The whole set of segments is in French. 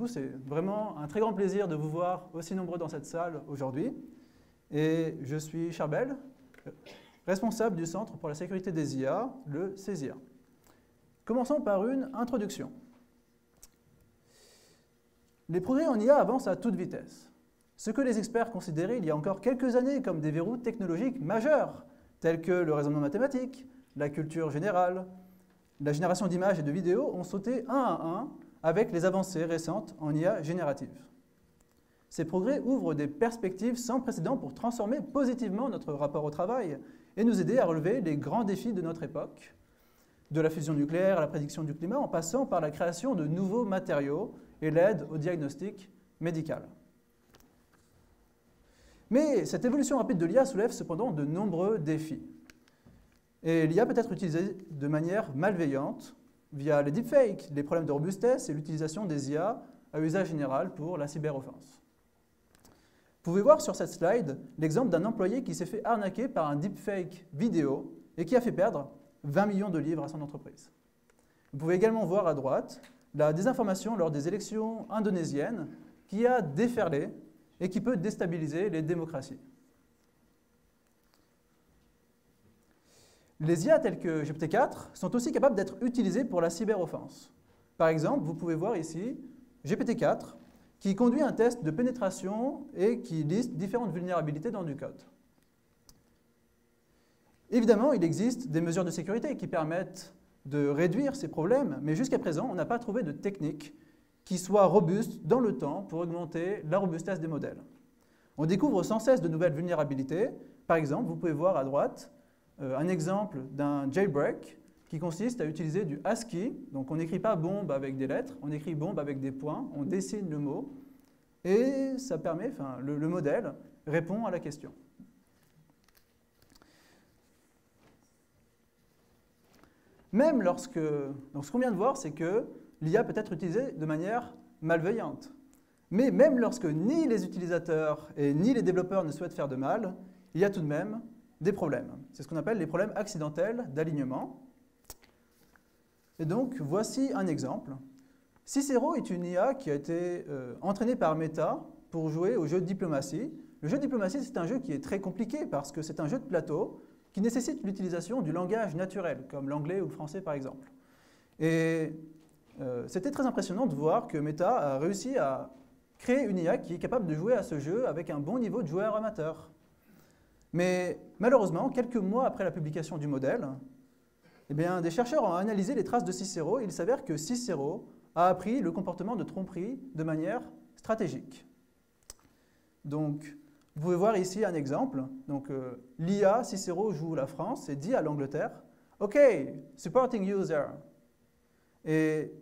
coup, c'est vraiment un très grand plaisir de vous voir aussi nombreux dans cette salle aujourd'hui. Et je suis Charbel, responsable du Centre pour la sécurité des IA, le CESIA. Commençons par une introduction. Les progrès en IA avancent à toute vitesse. Ce que les experts considéraient il y a encore quelques années comme des verrous technologiques majeurs, tels que le raisonnement mathématique, la culture générale, la génération d'images et de vidéos, ont sauté un à un avec les avancées récentes en IA générative. Ces progrès ouvrent des perspectives sans précédent pour transformer positivement notre rapport au travail et nous aider à relever les grands défis de notre époque, de la fusion nucléaire à la prédiction du climat, en passant par la création de nouveaux matériaux et l'aide au diagnostic médical. Mais cette évolution rapide de l'IA soulève cependant de nombreux défis. Et l'IA peut être utilisée de manière malveillante via les deepfakes, les problèmes de robustesse et l'utilisation des IA à usage général pour la cyberoffense. Vous pouvez voir sur cette slide l'exemple d'un employé qui s'est fait arnaquer par un deepfake vidéo et qui a fait perdre 20 millions de livres à son entreprise. Vous pouvez également voir à droite la désinformation lors des élections indonésiennes qui a déferlé et qui peut déstabiliser les démocraties. Les IA telles que GPT-4 sont aussi capables d'être utilisées pour la cyberoffense. Par exemple, vous pouvez voir ici GPT-4 qui conduit un test de pénétration et qui liste différentes vulnérabilités dans du code. Évidemment, il existe des mesures de sécurité qui permettent de réduire ces problèmes, mais jusqu'à présent, on n'a pas trouvé de technique qui soit robuste dans le temps pour augmenter la robustesse des modèles. On découvre sans cesse de nouvelles vulnérabilités. Par exemple, vous pouvez voir à droite un exemple d'un jailbreak qui consiste à utiliser du ASCII. Donc on n'écrit pas bombe avec des lettres, on écrit bombe avec des points, on dessine le mot, et ça permet, le modèle répond à la question. Même lorsque, donc ce qu'on vient de voir, c'est que l'IA peut être utilisée de manière malveillante. Mais même lorsque ni les utilisateurs et ni les développeurs ne souhaitent faire de mal, il y a tout de même des problèmes. C'est ce qu'on appelle les problèmes accidentels d'alignement. Et donc, voici un exemple. Cicero est une IA qui a été entraînée par Meta pour jouer au jeu de diplomatie. Le jeu de diplomatie, c'est un jeu qui est très compliqué parce que c'est un jeu de plateau qui nécessite l'utilisation du langage naturel, comme l'anglais ou le français par exemple. Et c'était très impressionnant de voir que Meta a réussi à créer une IA qui est capable de jouer à ce jeu avec un bon niveau de joueur amateur. Mais malheureusement, quelques mois après la publication du modèle, eh bien, des chercheurs ont analysé les traces de Cicero et il s'avère que Cicero a appris le comportement de tromperie de manière stratégique. Donc, vous pouvez voir ici un exemple. Donc, l'IA Cicero joue la France et dit à l'Angleterre « OK, supporting user ». Et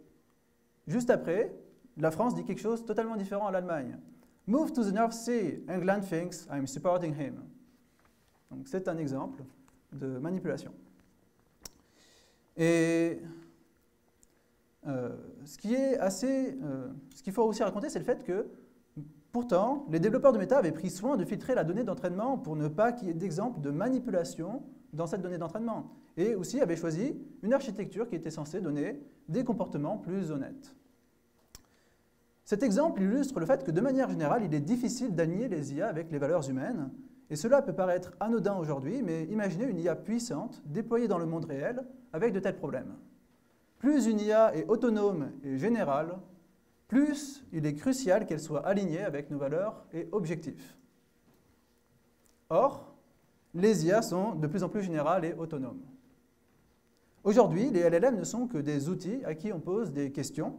juste après, la France dit quelque chose totalement différent à l'Allemagne. « Move to the North Sea, England thinks I'm supporting him ». Donc, c'est un exemple de manipulation. Et ce qu'il faut aussi raconter, c'est le fait que, pourtant, les développeurs de Meta avaient pris soin de filtrer la donnée d'entraînement pour ne pas qu'il y ait d'exemple de manipulation dans cette donnée d'entraînement. Et aussi avaient choisi une architecture qui était censée donner des comportements plus honnêtes. Cet exemple illustre le fait que, de manière générale, il est difficile d'aligner les IA avec les valeurs humaines. Et cela peut paraître anodin aujourd'hui, mais imaginez une IA puissante déployée dans le monde réel avec de tels problèmes. Plus une IA est autonome et générale, plus il est crucial qu'elle soit alignée avec nos valeurs et objectifs. Or, les IA sont de plus en plus générales et autonomes. Aujourd'hui, les LLM ne sont que des outils à qui on pose des questions,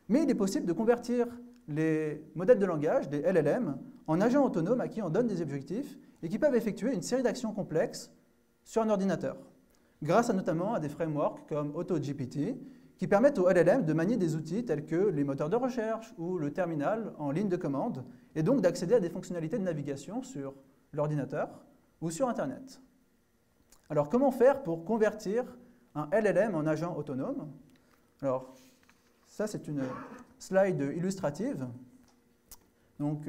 mais il est possible de convertir les modèles de langage, des LLM, en agents autonomes à qui on donne des objectifs et qui peuvent effectuer une série d'actions complexes sur un ordinateur, grâce notamment à des frameworks comme AutoGPT, qui permettent aux LLM de manier des outils tels que les moteurs de recherche ou le terminal en ligne de commande, et donc d'accéder à des fonctionnalités de navigation sur l'ordinateur ou sur Internet. Alors, comment faire pour convertir un LLM en agent autonome? Alors, ça, c'est une slide illustrative. Donc,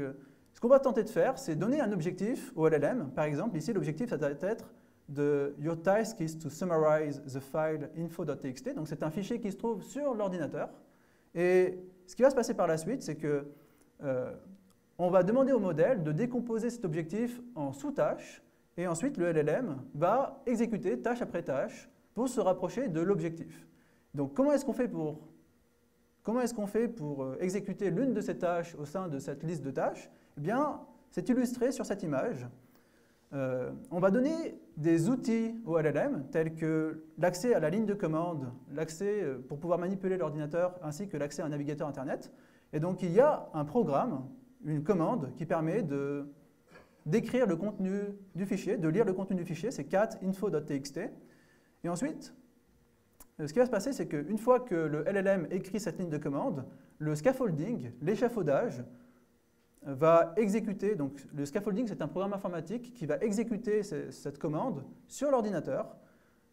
ce qu'on va tenter de faire, c'est donner un objectif au LLM. Par exemple, ici, l'objectif, ça doit être Your task is to summarize the file info.txt. Donc, c'est un fichier qui se trouve sur l'ordinateur. Et ce qui va se passer par la suite, c'est que on va demander au modèle de décomposer cet objectif en sous-tâches, et ensuite le LLM va exécuter tâche après tâche pour se rapprocher de l'objectif. Donc comment est-ce qu'on fait pour exécuter l'une de ces tâches au sein de cette liste de tâches? Eh bien, c'est illustré sur cette image. On va donner des outils au LLM, tels que l'accès à la ligne de commande, l'accès pour pouvoir manipuler l'ordinateur, ainsi que l'accès à un navigateur Internet. Et donc, il y a un programme, une commande, qui permet d'écrire le contenu du fichier, de lire le contenu du fichier, c'est cat-info.txt. Et ensuite, ce qui va se passer, c'est qu'une fois que le LLM écrit cette ligne de commande, le scaffolding, l'échafaudage, va exécuter, donc le scaffolding c'est un programme informatique qui va exécuter cette commande sur l'ordinateur.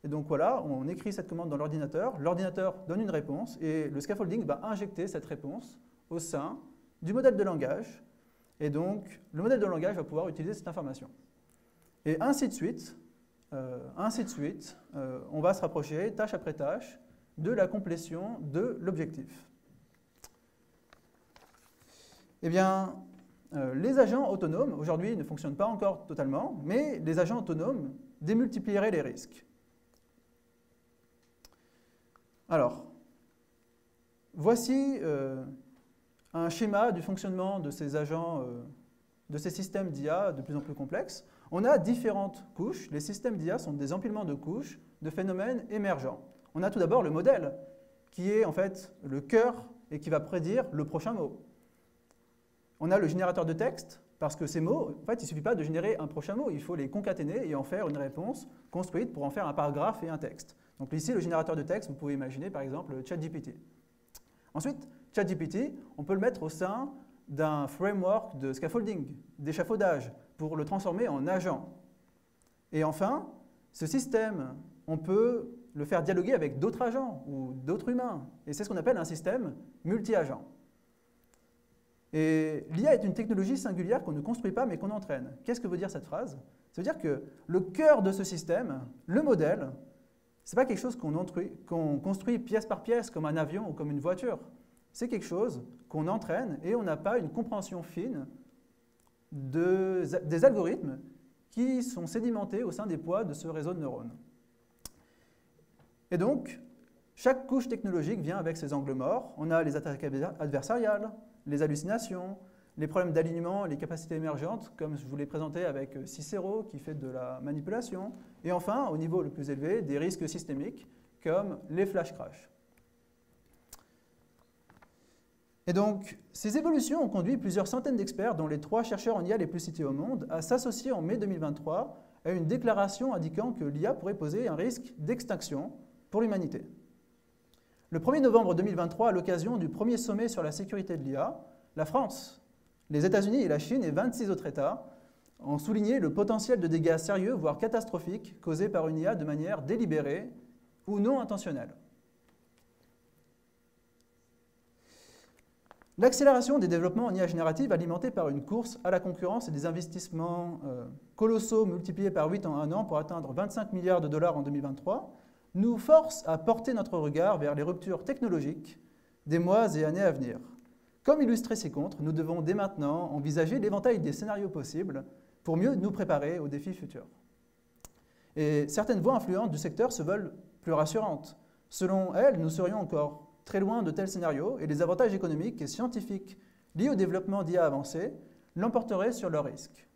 Et donc voilà, on écrit cette commande dans l'ordinateur donne une réponse et le scaffolding va injecter cette réponse au sein du modèle de langage. Et donc le modèle de langage va pouvoir utiliser cette information. Et ainsi de suite, on va se rapprocher tâche après tâche de la complétion de l'objectif. Eh bien, les agents autonomes, aujourd'hui, ne fonctionnent pas encore totalement, mais les agents autonomes démultiplieraient les risques. Alors, voici un schéma du fonctionnement de ces agents, de ces systèmes d'IA de plus en plus complexes. On a différentes couches. Les systèmes d'IA sont des empilements de couches de phénomènes émergents. On a tout d'abord le modèle, qui est en fait le cœur et qui va prédire le prochain mot. On a le générateur de texte, parce que ces mots, en fait, il ne suffit pas de générer un prochain mot, il faut les concaténer et en faire une réponse construite pour en faire un paragraphe et un texte. Donc ici, le générateur de texte, vous pouvez imaginer par exemple ChatGPT. Ensuite, ChatGPT, on peut le mettre au sein d'un framework de scaffolding, d'échafaudage, pour le transformer en agent. Et enfin, ce système, on peut le faire dialoguer avec d'autres agents ou d'autres humains. Et c'est ce qu'on appelle un système multi-agent. Et l'IA est une technologie singulière qu'on ne construit pas mais qu'on entraîne. Qu'est-ce que veut dire cette phrase? Ça veut dire que le cœur de ce système, le modèle, ce n'est pas quelque chose qu'on construit pièce par pièce comme un avion ou comme une voiture. C'est quelque chose qu'on entraîne et on n'a pas une compréhension fine des algorithmes qui sont sédimentés au sein des poids de ce réseau de neurones. Et donc, chaque couche technologique vient avec ses angles morts. On a les attaques adversariales, les hallucinations, les problèmes d'alignement, les capacités émergentes, comme je vous l'ai présenté avec Cicero, qui fait de la manipulation. Et enfin, au niveau le plus élevé, des risques systémiques, comme les flash crash. Et donc, ces évolutions ont conduit plusieurs centaines d'experts, dont les 3 chercheurs en IA les plus cités au monde, à s'associer en mai 2023 à une déclaration indiquant que l'IA pourrait poser un risque d'extinction pour l'humanité. Le 1er novembre 2023, à l'occasion du premier sommet sur la sécurité de l'IA, la France, les États-Unis et la Chine et 26 autres États ont souligné le potentiel de dégâts sérieux, voire catastrophiques, causés par une IA de manière délibérée ou non intentionnelle. L'accélération des développements en IA générative, alimentée par une course à la concurrence et des investissements colossaux multipliés par 8 en un an pour atteindre 25 milliards de dollars en 2023, nous force à porter notre regard vers les ruptures technologiques des mois et années à venir. Comme illustrer ces contres, nous devons dès maintenant envisager l'éventail des scénarios possibles pour mieux nous préparer aux défis futurs. Et certaines voix influentes du secteur se veulent plus rassurantes. Selon elles, nous serions encore très loin de tels scénarios et les avantages économiques et scientifiques liés au développement d'IA avancées l'emporteraient sur leurs risques.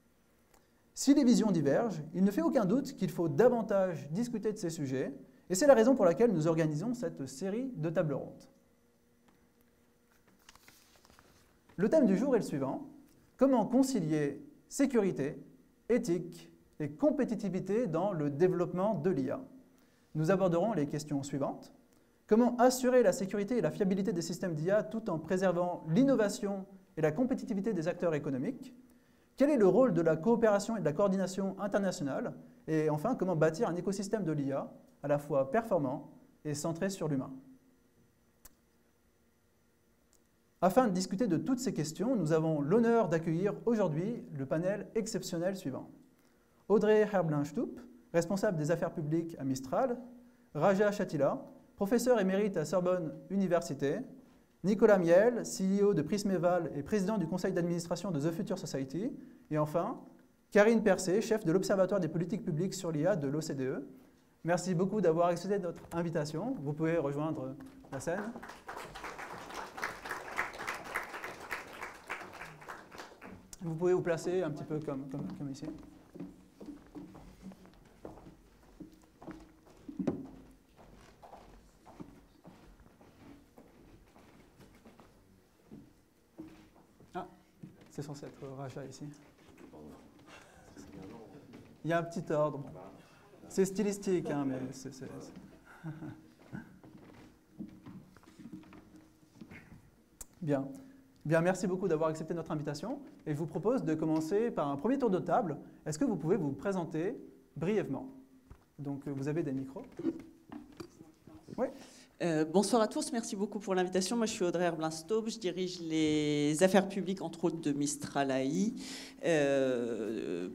Si les visions divergent, il ne fait aucun doute qu'il faut davantage discuter de ces sujets, et c'est la raison pour laquelle nous organisons cette série de tables rondes. Le thème du jour est le suivant: comment concilier sécurité, éthique et compétitivité dans le développement de l'IA? Nous aborderons les questions suivantes. Comment assurer la sécurité et la fiabilité des systèmes d'IA tout en préservant l'innovation et la compétitivité des acteurs économiques? Quel est le rôle de la coopération et de la coordination internationale? Et enfin, comment bâtir un écosystème de l'IA à la fois performant et centré sur l'humain? Afin de discuter de toutes ces questions, nous avons l'honneur d'accueillir aujourd'hui le panel exceptionnel suivant. Audrey Herblein-Stupp, responsable des affaires publiques à Mistral, Raja Chatila, professeur émérite à Sorbonne Université, Nicolas Miel, CEO de Prismeval et président du conseil d'administration de The Future Society. Et enfin, Karine Persé, chef de l'Observatoire des politiques publiques sur l'IA de l'OCDE. Merci beaucoup d'avoir accepté notre invitation. Vous pouvez rejoindre la scène. Vous pouvez vous placer un petit peu comme ici. Ah, c'est censé être Raja ici. Il y a un petit ordre. C'est stylistique, hein, mais c'est... Bien. Bien, merci beaucoup d'avoir accepté notre invitation. Et je vous propose de commencer par un premier tour de table. Est-ce que vous pouvez vous présenter brièvement? Donc, vous avez des micros. Oui. Bonsoir à tous, merci beaucoup pour l'invitation. Moi, je suis Audrey Herbelin-Staub, je dirige les affaires publiques, entre autres, de Mistral AI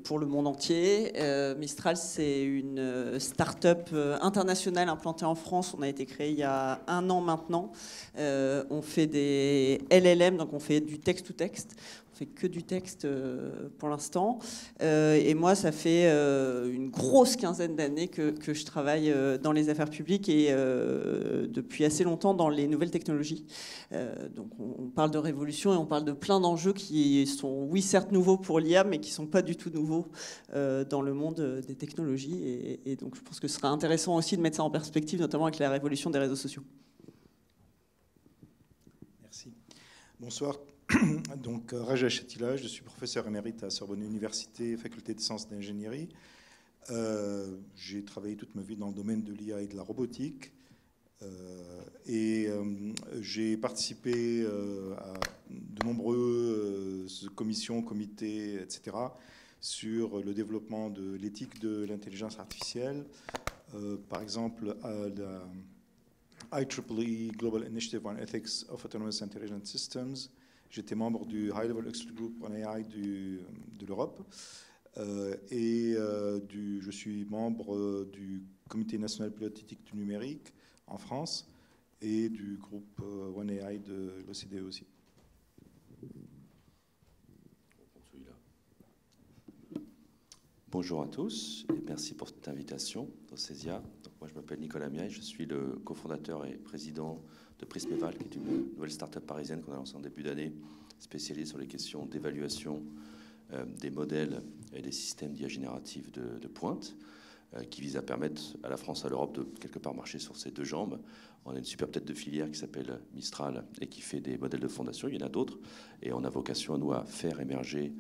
pour le monde entier. Mistral, c'est une start-up internationale implantée en France. On a été créé il y a 1 an maintenant. On fait des LLM, donc on fait du texte-to-texte. On fait que du texte pour l'instant. Et moi, ça fait une grosse quinzaine d'années que je travaille dans les affaires publiques et depuis assez longtemps dans les nouvelles technologies. Donc on parle de révolution et on parle de plein d'enjeux qui sont, oui, certes nouveaux pour l'IA, mais qui ne sont pas du tout nouveaux dans le monde des technologies. Et donc je pense que ce sera intéressant aussi de mettre ça en perspective, notamment avec la révolution des réseaux sociaux. Merci. Bonsoir. Donc, Raja Chetila, je suis professeur émérite à Sorbonne Université, faculté de sciences d'ingénierie. J'ai travaillé toute ma vie dans le domaine de l'IA et de la robotique. J'ai participé à de nombreuses commissions, comités, etc., sur le développement de l'éthique de l'intelligence artificielle. Par exemple, à la IEEE Global Initiative on Ethics of Autonomous Intelligent Systems. J'étais membre du High Level Expert Group on AI de l'Europe je suis membre du Comité national pilote éthique du numérique en France et du groupe One AI de l'OCDE aussi. Bonjour à tous et merci pour cette invitation au CESIA. Donc moi je m'appelle Nicolas Miaille, je suis le cofondateur et président de Prismeval, qui est une nouvelle start-up parisienne qu'on a lancée en début d'année, spécialisée sur les questions d'évaluation des modèles et des systèmes d'IA génératifs de pointe, qui vise à permettre à la France et à l'Europe de quelque part marcher sur ses 2 jambes. On a une super tête de filière qui s'appelle Mistral et qui fait des modèles de fondation. Il y en a d'autres. Et on a vocation, nous, à faire émerger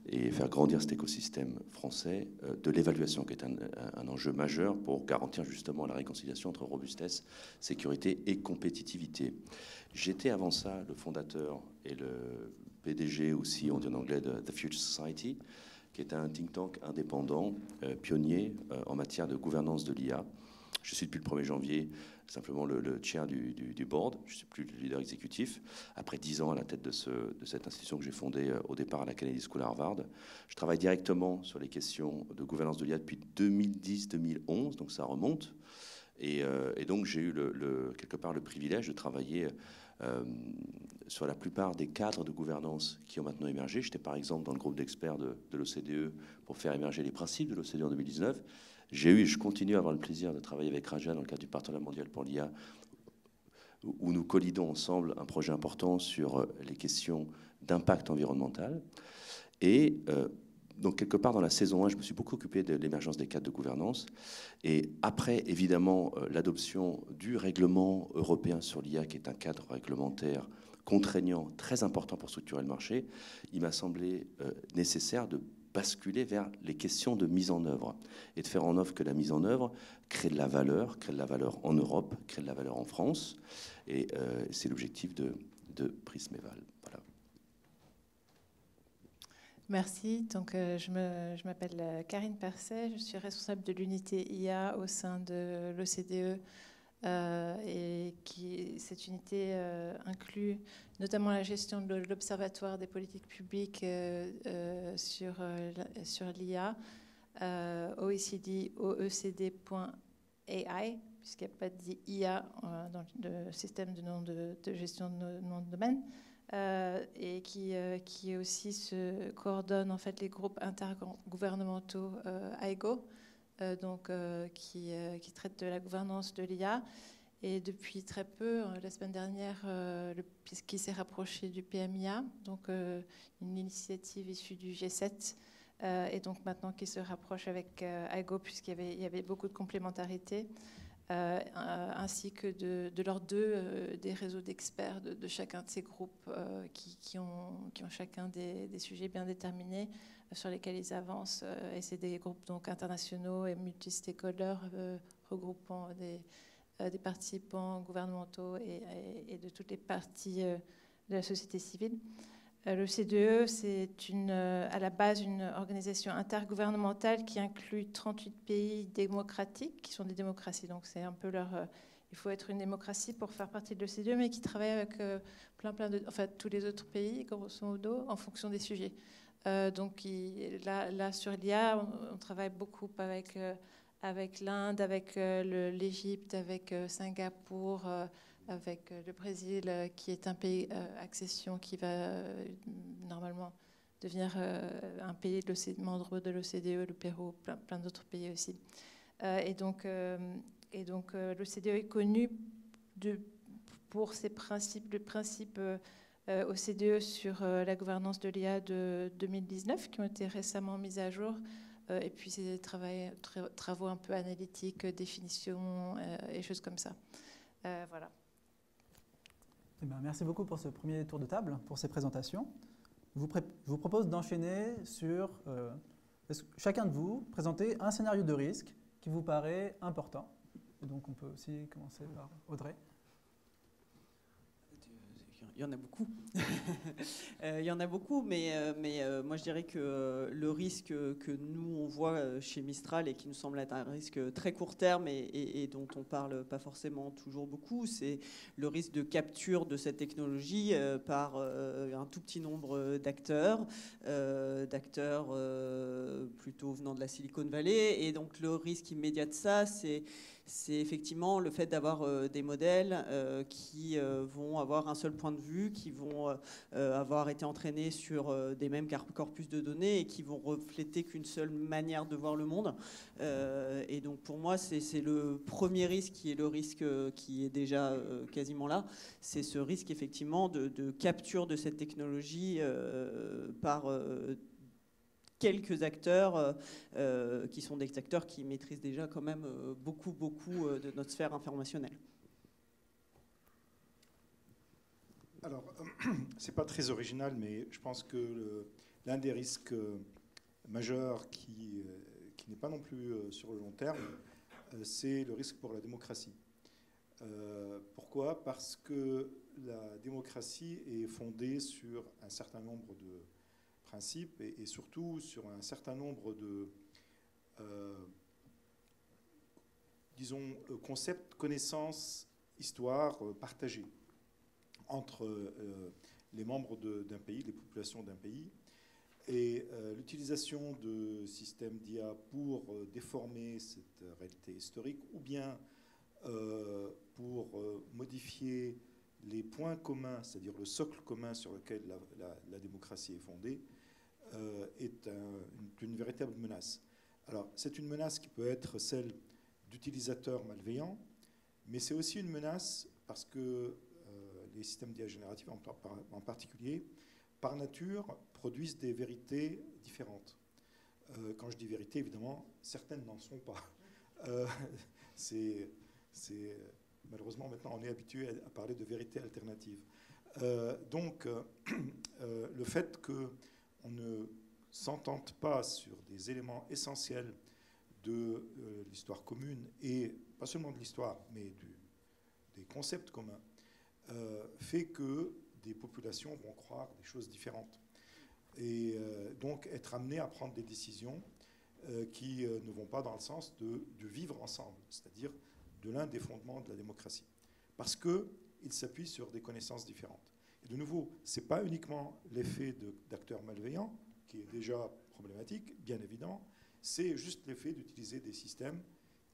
et faire grandir cet écosystème français de l'évaluation, qui est un enjeu majeur pour garantir justement la réconciliation entre robustesse, sécurité et compétitivité. J'étais avant ça le fondateur et le PDG aussi, on dit en anglais, de The Future Society, qui est un think tank indépendant, pionnier en matière de gouvernance de l'IA. Je suis depuis le 1er janvier simplement le chair du board, je ne suis plus le leader exécutif. Après 10 ans à la tête de cette institution que j'ai fondée au départ à la Kennedy School à Harvard, je travaille directement sur les questions de gouvernance de l'IA depuis 2010-2011, donc ça remonte. Et donc j'ai eu quelque part le privilège de travailler sur la plupart des cadres de gouvernance qui ont maintenant émergé. J'étais par exemple dans le groupe d'experts de l'OCDE pour faire émerger les principes de l'OCDE en 2019. J'ai eu et je continue à avoir le plaisir de travailler avec Raja dans le cadre du Partenariat mondial pour l'IA, où nous collidons ensemble un projet important sur les questions d'impact environnemental. Et donc, quelque part dans la saison 1, je me suis beaucoup occupé de l'émergence des cadres de gouvernance. Et après, évidemment, l'adoption du règlement européen sur l'IA, qui est un cadre réglementaire contraignant, très important pour structurer le marché, il m'a semblé nécessaire de basculer vers les questions de mise en œuvre et de faire en œuvre que la mise en œuvre crée de la valeur en Europe, crée de la valeur en France. Et c'est l'objectif de Prismeval. Voilà. Merci. Donc, je m'appelle Karine Persé. Je suis responsable de l'unité IA au sein de l'OCDE. Et cette unité inclut notamment la gestion de l'Observatoire des politiques publiques sur l'IA, OECD.ai, puisqu'il n'y a pas d'IA dans le système de nom de gestion de nom de domaine, et qui aussi se coordonne en fait les groupes intergouvernementaux IGO, qui traitent de la gouvernance de l'IA. Et depuis très peu, la semaine dernière, qui s'est rapproché du PMIA, donc une initiative issue du G7, et donc maintenant qui se rapproche avec IGO, puisqu'il y avait beaucoup de complémentarité, ainsi que de leurs des réseaux d'experts de chacun de ces groupes qui ont chacun des sujets bien déterminés sur lesquels ils avancent. Et c'est des groupes donc internationaux et multi-stakeholders regroupant des participants gouvernementaux et de toutes les parties de la société civile. L'OCDE, c'est à la base une organisation intergouvernementale qui inclut 38 pays démocratiques, qui sont des démocraties. Donc c'est un peu il faut être une démocratie pour faire partie de l'OCDE, mais qui travaille avec tous les autres pays, grosso modo, en fonction des sujets. Donc là, sur l'IA, on travaille beaucoup avec l'Inde, avec l'Égypte, avec Singapour, avec le Brésil, qui est un pays accession qui va normalement devenir un pays membre de l'OCDE, le Pérou, plein d'autres pays aussi. Et donc l'OCDE est connu pour ses principes, le principe OCDE sur la gouvernance de l'IA de 2019, qui ont été récemment mis à jour. Et puis c'est des travaux un peu analytiques, définitions et choses comme ça. Voilà. Eh bien, merci beaucoup pour ce premier tour de table, pour ces présentations. Je vous propose d'enchaîner sur chacun de vous présenter un scénario de risque qui vous paraît important. Et donc on peut aussi commencer par Audrey. Il y en a beaucoup. Il y en a beaucoup, mais moi je dirais que le risque que nous on voit chez Mistral et qui nous semble être un risque très court terme et dont on parle pas forcément toujours beaucoup, c'est le risque de capture de cette technologie par un tout petit nombre d'acteurs plutôt venant de la Silicon Valley. Et donc le risque immédiat de ça, c'est effectivement le fait d'avoir des modèles qui vont avoir un seul point de vue, qui vont avoir été entraînés sur des mêmes corpus de données et qui vont refléter qu'une seule manière de voir le monde. Et donc pour moi, c'est le premier risque qui est le risque qui est déjà quasiment là. C'est ce risque effectivement de capture de cette technologie par quelques acteurs qui sont des acteurs qui maîtrisent déjà quand même beaucoup de notre sphère informationnelle. Alors, c'est pas très original, mais je pense que l'un des risques majeurs qui n'est pas non plus sur le long terme, c'est le risque pour la démocratie. Pourquoi ? Parce que la démocratie est fondée sur un certain nombre de principes et surtout sur un certain nombre de concepts, connaissances, histoires partagées entre les membres d'un pays, les populations d'un pays. Et l'utilisation de systèmes d'IA pour déformer cette réalité historique ou bien pour modifier les points communs, c'est-à-dire le socle commun sur lequel la démocratie est fondée, est une véritable menace. Alors, c'est une menace qui peut être celle d'utilisateurs malveillants, mais c'est aussi une menace parce que les systèmes d'IA génératifs, en particulier, par nature, produisent des vérités différentes. Quand je dis vérité, évidemment, certaines n'en sont pas. Malheureusement, maintenant, on est habitué à parler de vérité alternative. Donc, le fait qu'on ne s'entende pas sur des éléments essentiels de l'histoire commune, et pas seulement de l'histoire, mais des concepts communs, fait que des populations vont croire des choses différentes. Et donc être amenées à prendre des décisions qui ne vont pas dans le sens de vivre ensemble, c'est-à-dire de l'un des fondements de la démocratie. Parce qu'il s'appuie sur des connaissances différentes. Et de nouveau, ce n'est pas uniquement l'effet d'acteurs malveillants, qui est déjà problématique, bien évidemment, c'est juste l'effet d'utiliser des systèmes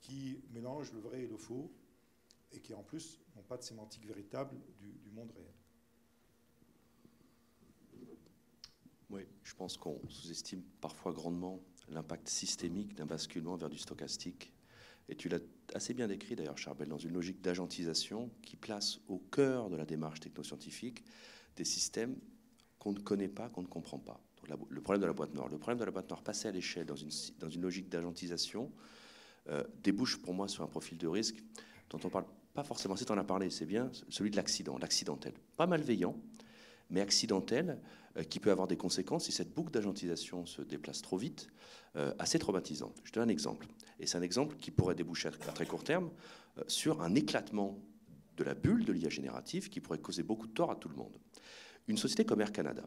qui mélangent le vrai et le faux, et qui en plus n'ont pas de sémantique véritable du monde réel. Oui, je pense qu'on sous-estime parfois grandement l'impact systémique d'un basculement vers du stochastique. Et tu l'as assez bien décrit d'ailleurs, Charbel, dans une logique d'agentisation qui place au cœur de la démarche technoscientifique des systèmes qu'on ne connaît pas, qu'on ne comprend pas. Donc, le problème de la boîte noire. Le problème de la boîte noire passé à l'échelle dans une logique d'agentisation débouche pour moi sur un profil de risque dont on ne parle pas forcément. Si tu en as parlé, c'est bien, celui de l'accident, l'accidentel. Pas malveillant, mais accidentel, qui peut avoir des conséquences si cette boucle d'agentisation se déplace trop vite, assez traumatisant. Je te donne un exemple. Et c'est un exemple qui pourrait déboucher à très court terme sur un éclatement de la bulle de l'IA générative qui pourrait causer beaucoup de tort à tout le monde. Une société comme Air Canada,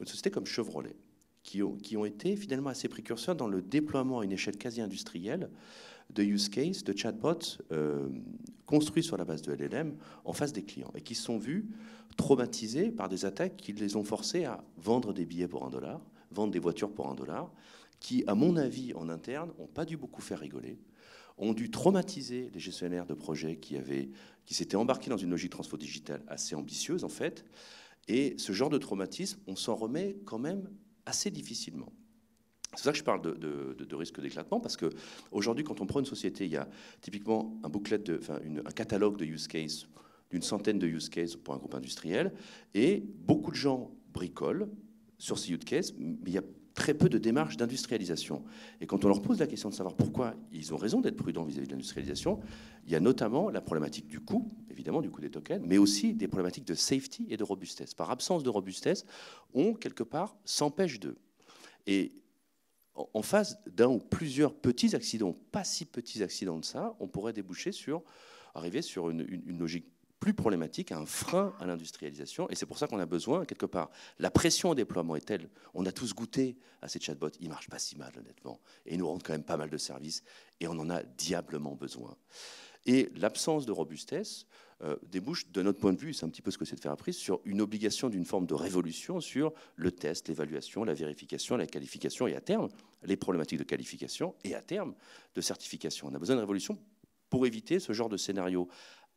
une société comme Chevrolet, qui ont été finalement assez précurseurs dans le déploiement à une échelle quasi industrielle de use case, de chatbots construits sur la base de LLM en face des clients et qui se sont vus traumatisés par des attaques qui les ont forcés à vendre des billets pour $1, vendre des voitures pour $1, qui, à mon avis, en interne, n'ont pas dû beaucoup faire rigoler, ont dû traumatiser les gestionnaires de projets qui s'étaient embarqués dans une logique transfo-digitale assez ambitieuse, en fait. Et ce genre de traumatisme, on s'en remet quand même assez difficilement. C'est pour ça que je parle de risque d'éclatement, parce qu'aujourd'hui, quand on prend une société, il y a typiquement un catalogue de use cases, d'une centaine de use cases pour un groupe industriel, et beaucoup de gens bricolent sur ces use cases, mais il y a très peu de démarches d'industrialisation. Et quand on leur pose la question de savoir pourquoi ils ont raison d'être prudents vis-à-vis de l'industrialisation, il y a notamment la problématique du coût, évidemment du coût des tokens, mais aussi des problématiques de safety et de robustesse. Par absence de robustesse, on, quelque part, s'empêche d'eux. Et en face d'un ou plusieurs petits accidents, pas si petits accidents de ça, on pourrait arriver sur une logique plus problématique, un frein à l'industrialisation. Et c'est pour ça qu'on a besoin, quelque part, la pression au déploiement est telle, on a tous goûté à ces chatbots, ils ne marchent pas si mal, honnêtement, et ils nous rendent quand même pas mal de services, et on en a diablement besoin. Et l'absence de robustesse débouche, de notre point de vue, c'est un petit peu ce que c'est de faire apprise, sur une obligation d'une forme de révolution sur le test, l'évaluation, la vérification, la qualification, et à terme, les problématiques de qualification, et à terme, de certification. On a besoin de révolution pour éviter ce genre de scénario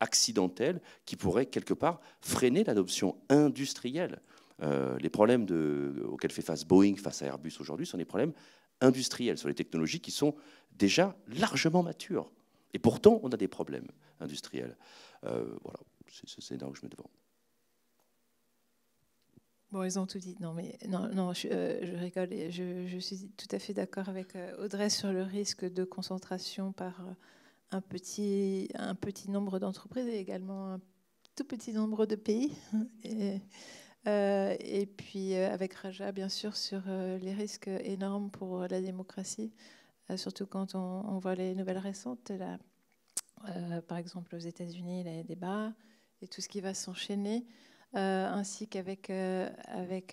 accidentel qui pourrait quelque part freiner l'adoption industrielle. Les problèmes auxquels fait face Boeing face à Airbus aujourd'hui sont des problèmes industriels sur les technologies qui sont déjà largement matures. Et pourtant, on a des problèmes industriels. Voilà, c'est là où je me devance. Bon, ils ont tout dit. Non, mais non, je rigole. Et je suis tout à fait d'accord avec Audrey sur le risque de concentration par un petit nombre d'entreprises et également un tout petit nombre de pays. Et puis avec Raja, bien sûr, sur les risques énormes pour la démocratie, surtout quand on voit les nouvelles récentes, là, par exemple aux États-Unis, les débats et tout ce qui va s'enchaîner, ainsi qu'avec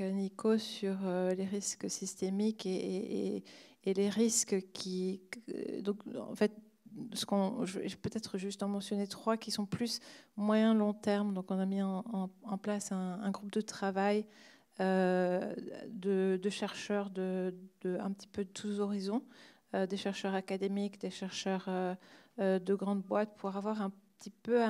Nico sur les risques systémiques et les risques qui... Donc, en fait, je vais peut-être juste en mentionner 3 qui sont plus moyen-long terme. Donc, on a mis en place un groupe de travail de chercheurs un petit peu de tous horizons, des chercheurs académiques, des chercheurs de grandes boîtes, pour avoir un petit peu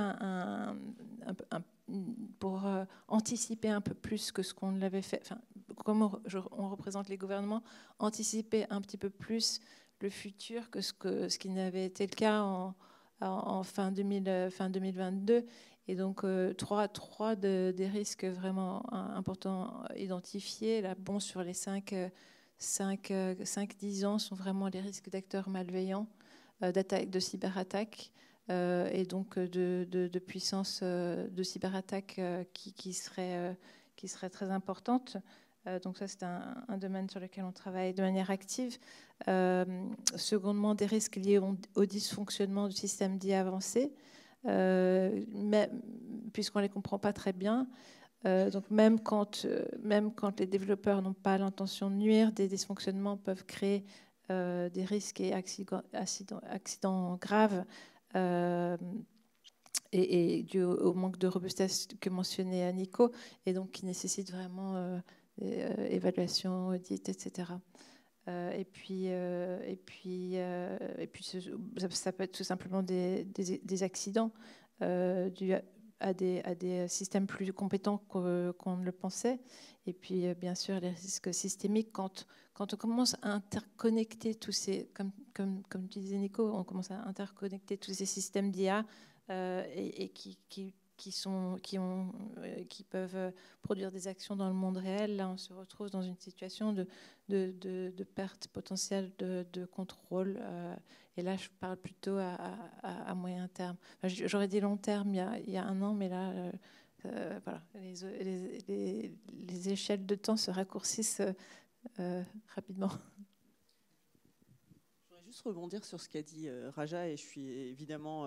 pour anticiper un peu plus que ce qu'on l'avait fait. Enfin, comme on représente les gouvernements, anticiper un petit peu plus le futur que ce qui n'avait été le cas en fin 2022. Et donc, trois des risques vraiment importants identifiés. Là, bon, sur les 5-10 ans, sont vraiment les risques d'acteurs malveillants, de cyberattaques, et donc de puissance de cyberattaques qui serait très importante. Donc ça, c'est un domaine sur lequel on travaille de manière active. Secondement, des risques liés au dysfonctionnement du système d'IA avancé, puisqu'on ne les comprend pas très bien. Donc même quand les développeurs n'ont pas l'intention de nuire, des dysfonctionnements peuvent créer des risques et accidents graves, et dû au manque de robustesse que mentionnait Nico, et donc qui nécessite vraiment évaluation, audit, etc. Et puis ça peut être tout simplement des accidents. à des systèmes plus compétents qu'on ne le pensait. Et puis, bien sûr, les risques systémiques, quand on commence à interconnecter tous ces, comme tu disais Nico, on commence à interconnecter tous ces systèmes d'IA et qui peuvent produire des actions dans le monde réel. Là, on se retrouve dans une situation de perte potentielle de contrôle. Et là, je parle plutôt à moyen terme. Enfin, j'aurais dit long terme il y a 1 an, mais là, voilà, les échelles de temps se raccourcissent rapidement. Juste rebondir sur ce qu'a dit Raja, et je suis évidemment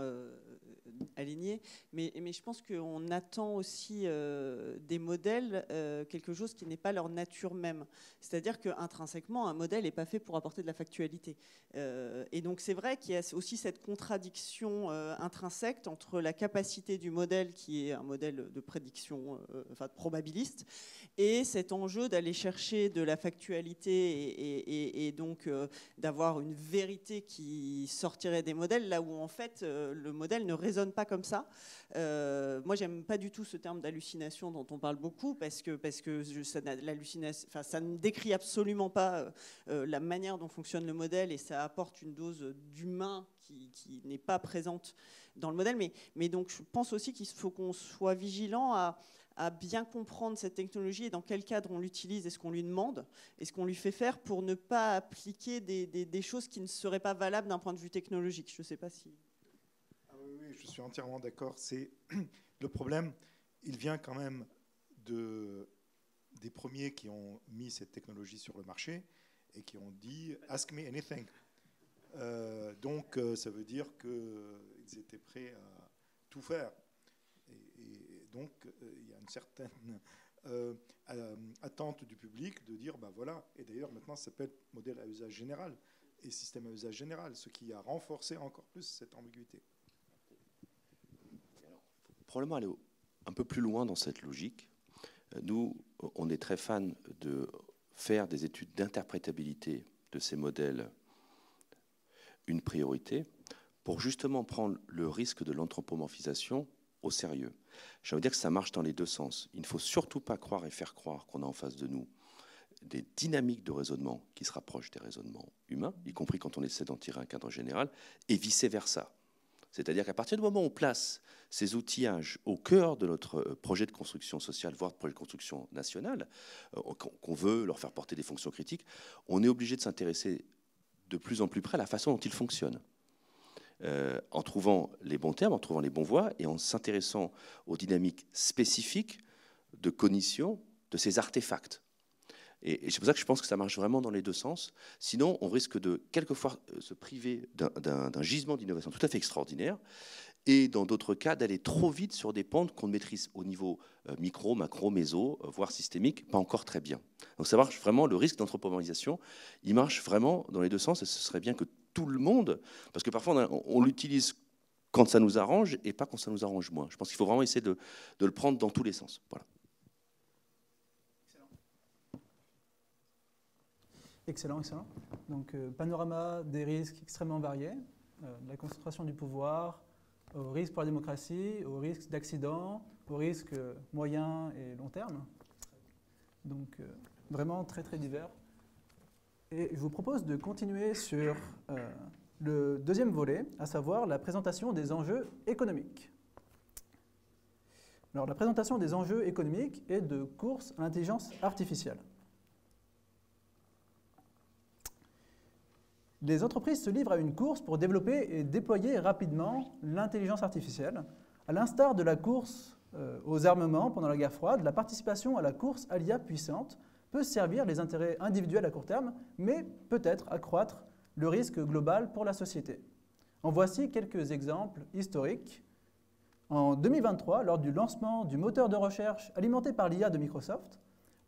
alignée, mais je pense qu'on attend aussi des modèles, quelque chose qui n'est pas leur nature même. C'est-à-dire qu'intrinsèquement, un modèle n'est pas fait pour apporter de la factualité. Et donc c'est vrai qu'il y a aussi cette contradiction intrinsèque entre la capacité du modèle, qui est un modèle de prédiction, enfin probabiliste, et cet enjeu d'aller chercher de la factualité et donc d'avoir une vérité qui sortirait des modèles, là où en fait le modèle ne raisonne pas comme ça. Moi, j'aime pas du tout ce terme d'hallucination dont on parle beaucoup, parce que l'hallucination, enfin, ça ne décrit absolument pas la manière dont fonctionne le modèle, et ça apporte une dose d'humain qui n'est pas présente dans le modèle. Mais donc, je pense aussi qu'il faut qu'on soit vigilant à bien comprendre cette technologie et dans quel cadre on l'utilise et ce qu'on lui demande et ce qu'on lui fait faire, pour ne pas appliquer des choses qui ne seraient pas valables d'un point de vue technologique. Je ne sais pas si... Oui, je suis entièrement d'accord. Le problème, il vient quand même des premiers qui ont mis cette technologie sur le marché et qui ont dit « Ask me anything ». Donc, ça veut dire qu'ils étaient prêts à tout faire. Et donc, il y a une certaine attente du public de dire, ben voilà, et d'ailleurs maintenant ça s'appelle modèle à usage général et système à usage général, ce qui a renforcé encore plus cette ambiguïté. Alors, probablement aller un peu plus loin dans cette logique. Nous, on est très fans de faire des études d'interprétabilité de ces modèles une priorité pour justement prendre le risque de l'anthropomorphisation au sérieux. Je veux dire que ça marche dans les deux sens. Il ne faut surtout pas croire et faire croire qu'on a en face de nous des dynamiques de raisonnement qui se rapprochent des raisonnements humains, y compris quand on essaie d'en tirer un cadre général, et vice-versa. C'est-à-dire qu'à partir du moment où on place ces outillages au cœur de notre projet de construction sociale, voire de projet de construction nationale, qu'on veut leur faire porter des fonctions critiques, on est obligé de s'intéresser de plus en plus près à la façon dont ils fonctionnent. En trouvant les bons termes, en trouvant les bons voies et en s'intéressant aux dynamiques spécifiques de cognition de ces artefacts. Et c'est pour ça que je pense que ça marche vraiment dans les deux sens. Sinon, on risque de quelquefois se priver d'un gisement d'innovation tout à fait extraordinaire, et dans d'autres cas, d'aller trop vite sur des pentes qu'on maîtrise au niveau micro, macro, méso, voire systémique, pas encore très bien. Donc ça marche vraiment, le risque d'anthropomorphisation, il marche vraiment dans les deux sens, et ce serait bien que tout le monde, parce que parfois on l'utilise quand ça nous arrange et pas quand ça nous arrange moins. Je pense qu'il faut vraiment essayer de le prendre dans tous les sens. Voilà. Excellent, excellent. Donc, panorama des risques extrêmement variés, de la concentration du pouvoir, au risque pour la démocratie, au risque d'accident, au risque moyen et long terme. Donc, vraiment très, très divers. Et je vous propose de continuer sur le deuxième volet, à savoir la présentation des enjeux économiques. Alors, la présentation des enjeux économiques est de course à l'intelligence artificielle. Les entreprises se livrent à une course pour développer et déployer rapidement l'intelligence artificielle. À l'instar de la course aux armements pendant la guerre froide, la participation à la course à l'IA puissante peut servir les intérêts individuels à court terme, mais peut-être accroître le risque global pour la société. En voici quelques exemples historiques. En 2023, lors du lancement du moteur de recherche alimenté par l'IA de Microsoft,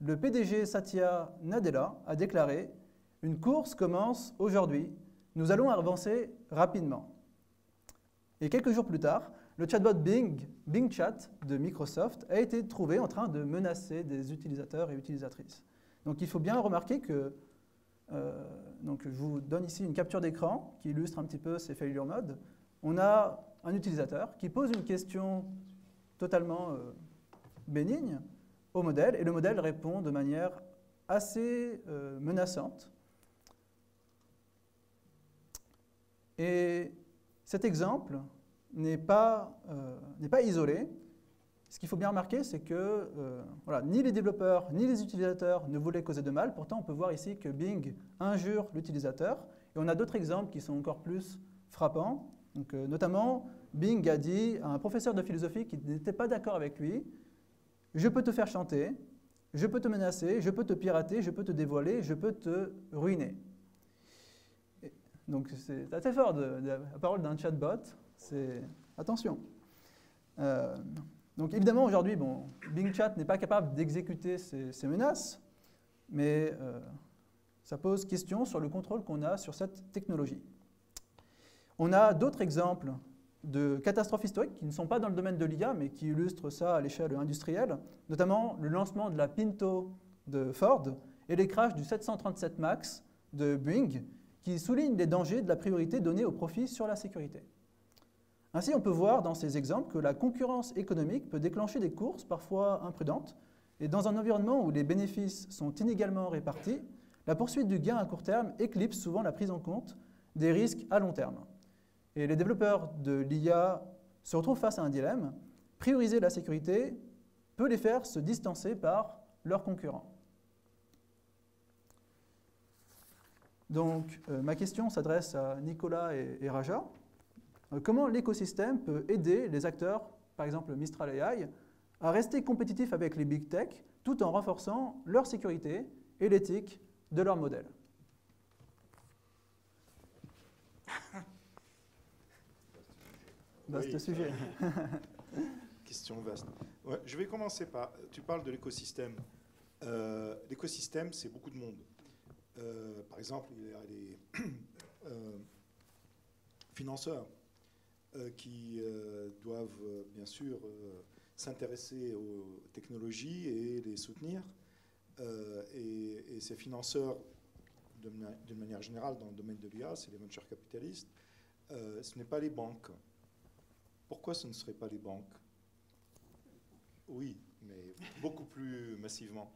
le PDG Satya Nadella a déclaré « Une course commence aujourd'hui, nous allons avancer rapidement ». Et quelques jours plus tard, le chatbot Bing Chat de Microsoft a été trouvé en train de menacer des utilisateurs et utilisatrices. Donc il faut bien remarquer que, donc je vous donne ici une capture d'écran qui illustre un petit peu ces failure modes. On a un utilisateur qui pose une question totalement bénigne au modèle, et le modèle répond de manière assez menaçante. Et cet exemple n'est pas isolé. Ce qu'il faut bien remarquer, c'est que voilà, ni les développeurs ni les utilisateurs ne voulaient causer de mal. Pourtant, on peut voir ici que Bing injure l'utilisateur. Et on a d'autres exemples qui sont encore plus frappants. Donc, notamment, Bing a dit à un professeur de philosophie qui n'était pas d'accord avec lui, « Je peux te faire chanter, je peux te menacer, je peux te pirater, je peux te dévoiler, je peux te ruiner. » Donc c'est assez fort, la parole d'un chatbot, c'est... Attention. Donc évidemment, aujourd'hui, bon, Bing Chat n'est pas capable d'exécuter ces menaces, mais ça pose question sur le contrôle qu'on a sur cette technologie. On a d'autres exemples de catastrophes historiques qui ne sont pas dans le domaine de l'IA, mais qui illustrent ça à l'échelle industrielle, notamment le lancement de la Pinto de Ford et les crashs du 737 MAX de Boeing, qui soulignent les dangers de la priorité donnée au profit sur la sécurité. Ainsi, on peut voir dans ces exemples que la concurrence économique peut déclencher des courses parfois imprudentes, et dans un environnement où les bénéfices sont inégalement répartis, la poursuite du gain à court terme éclipse souvent la prise en compte des risques à long terme. Et les développeurs de l'IA se retrouvent face à un dilemme. Prioriser la sécurité peut les faire se distancer par leurs concurrents. Donc, ma question s'adresse à Nicolas et Raja. Comment l'écosystème peut aider les acteurs, par exemple Mistral AI, à rester compétitifs avec les big tech, tout en renforçant leur sécurité et l'éthique de leur modèle? Vaste Oui. sujet. Question vaste. Ouais, je vais commencer par... Tu parles de l'écosystème. L'écosystème, c'est beaucoup de monde. Par exemple, il y a les financeurs qui doivent bien sûr s'intéresser aux technologies et les soutenir. Et ces financeurs, d'une manière générale, dans le domaine de l'IA, c'est les venture capitalistes. Ce n'est pas les banques. Pourquoi ce ne serait pas les banques? Oui, mais beaucoup plus massivement.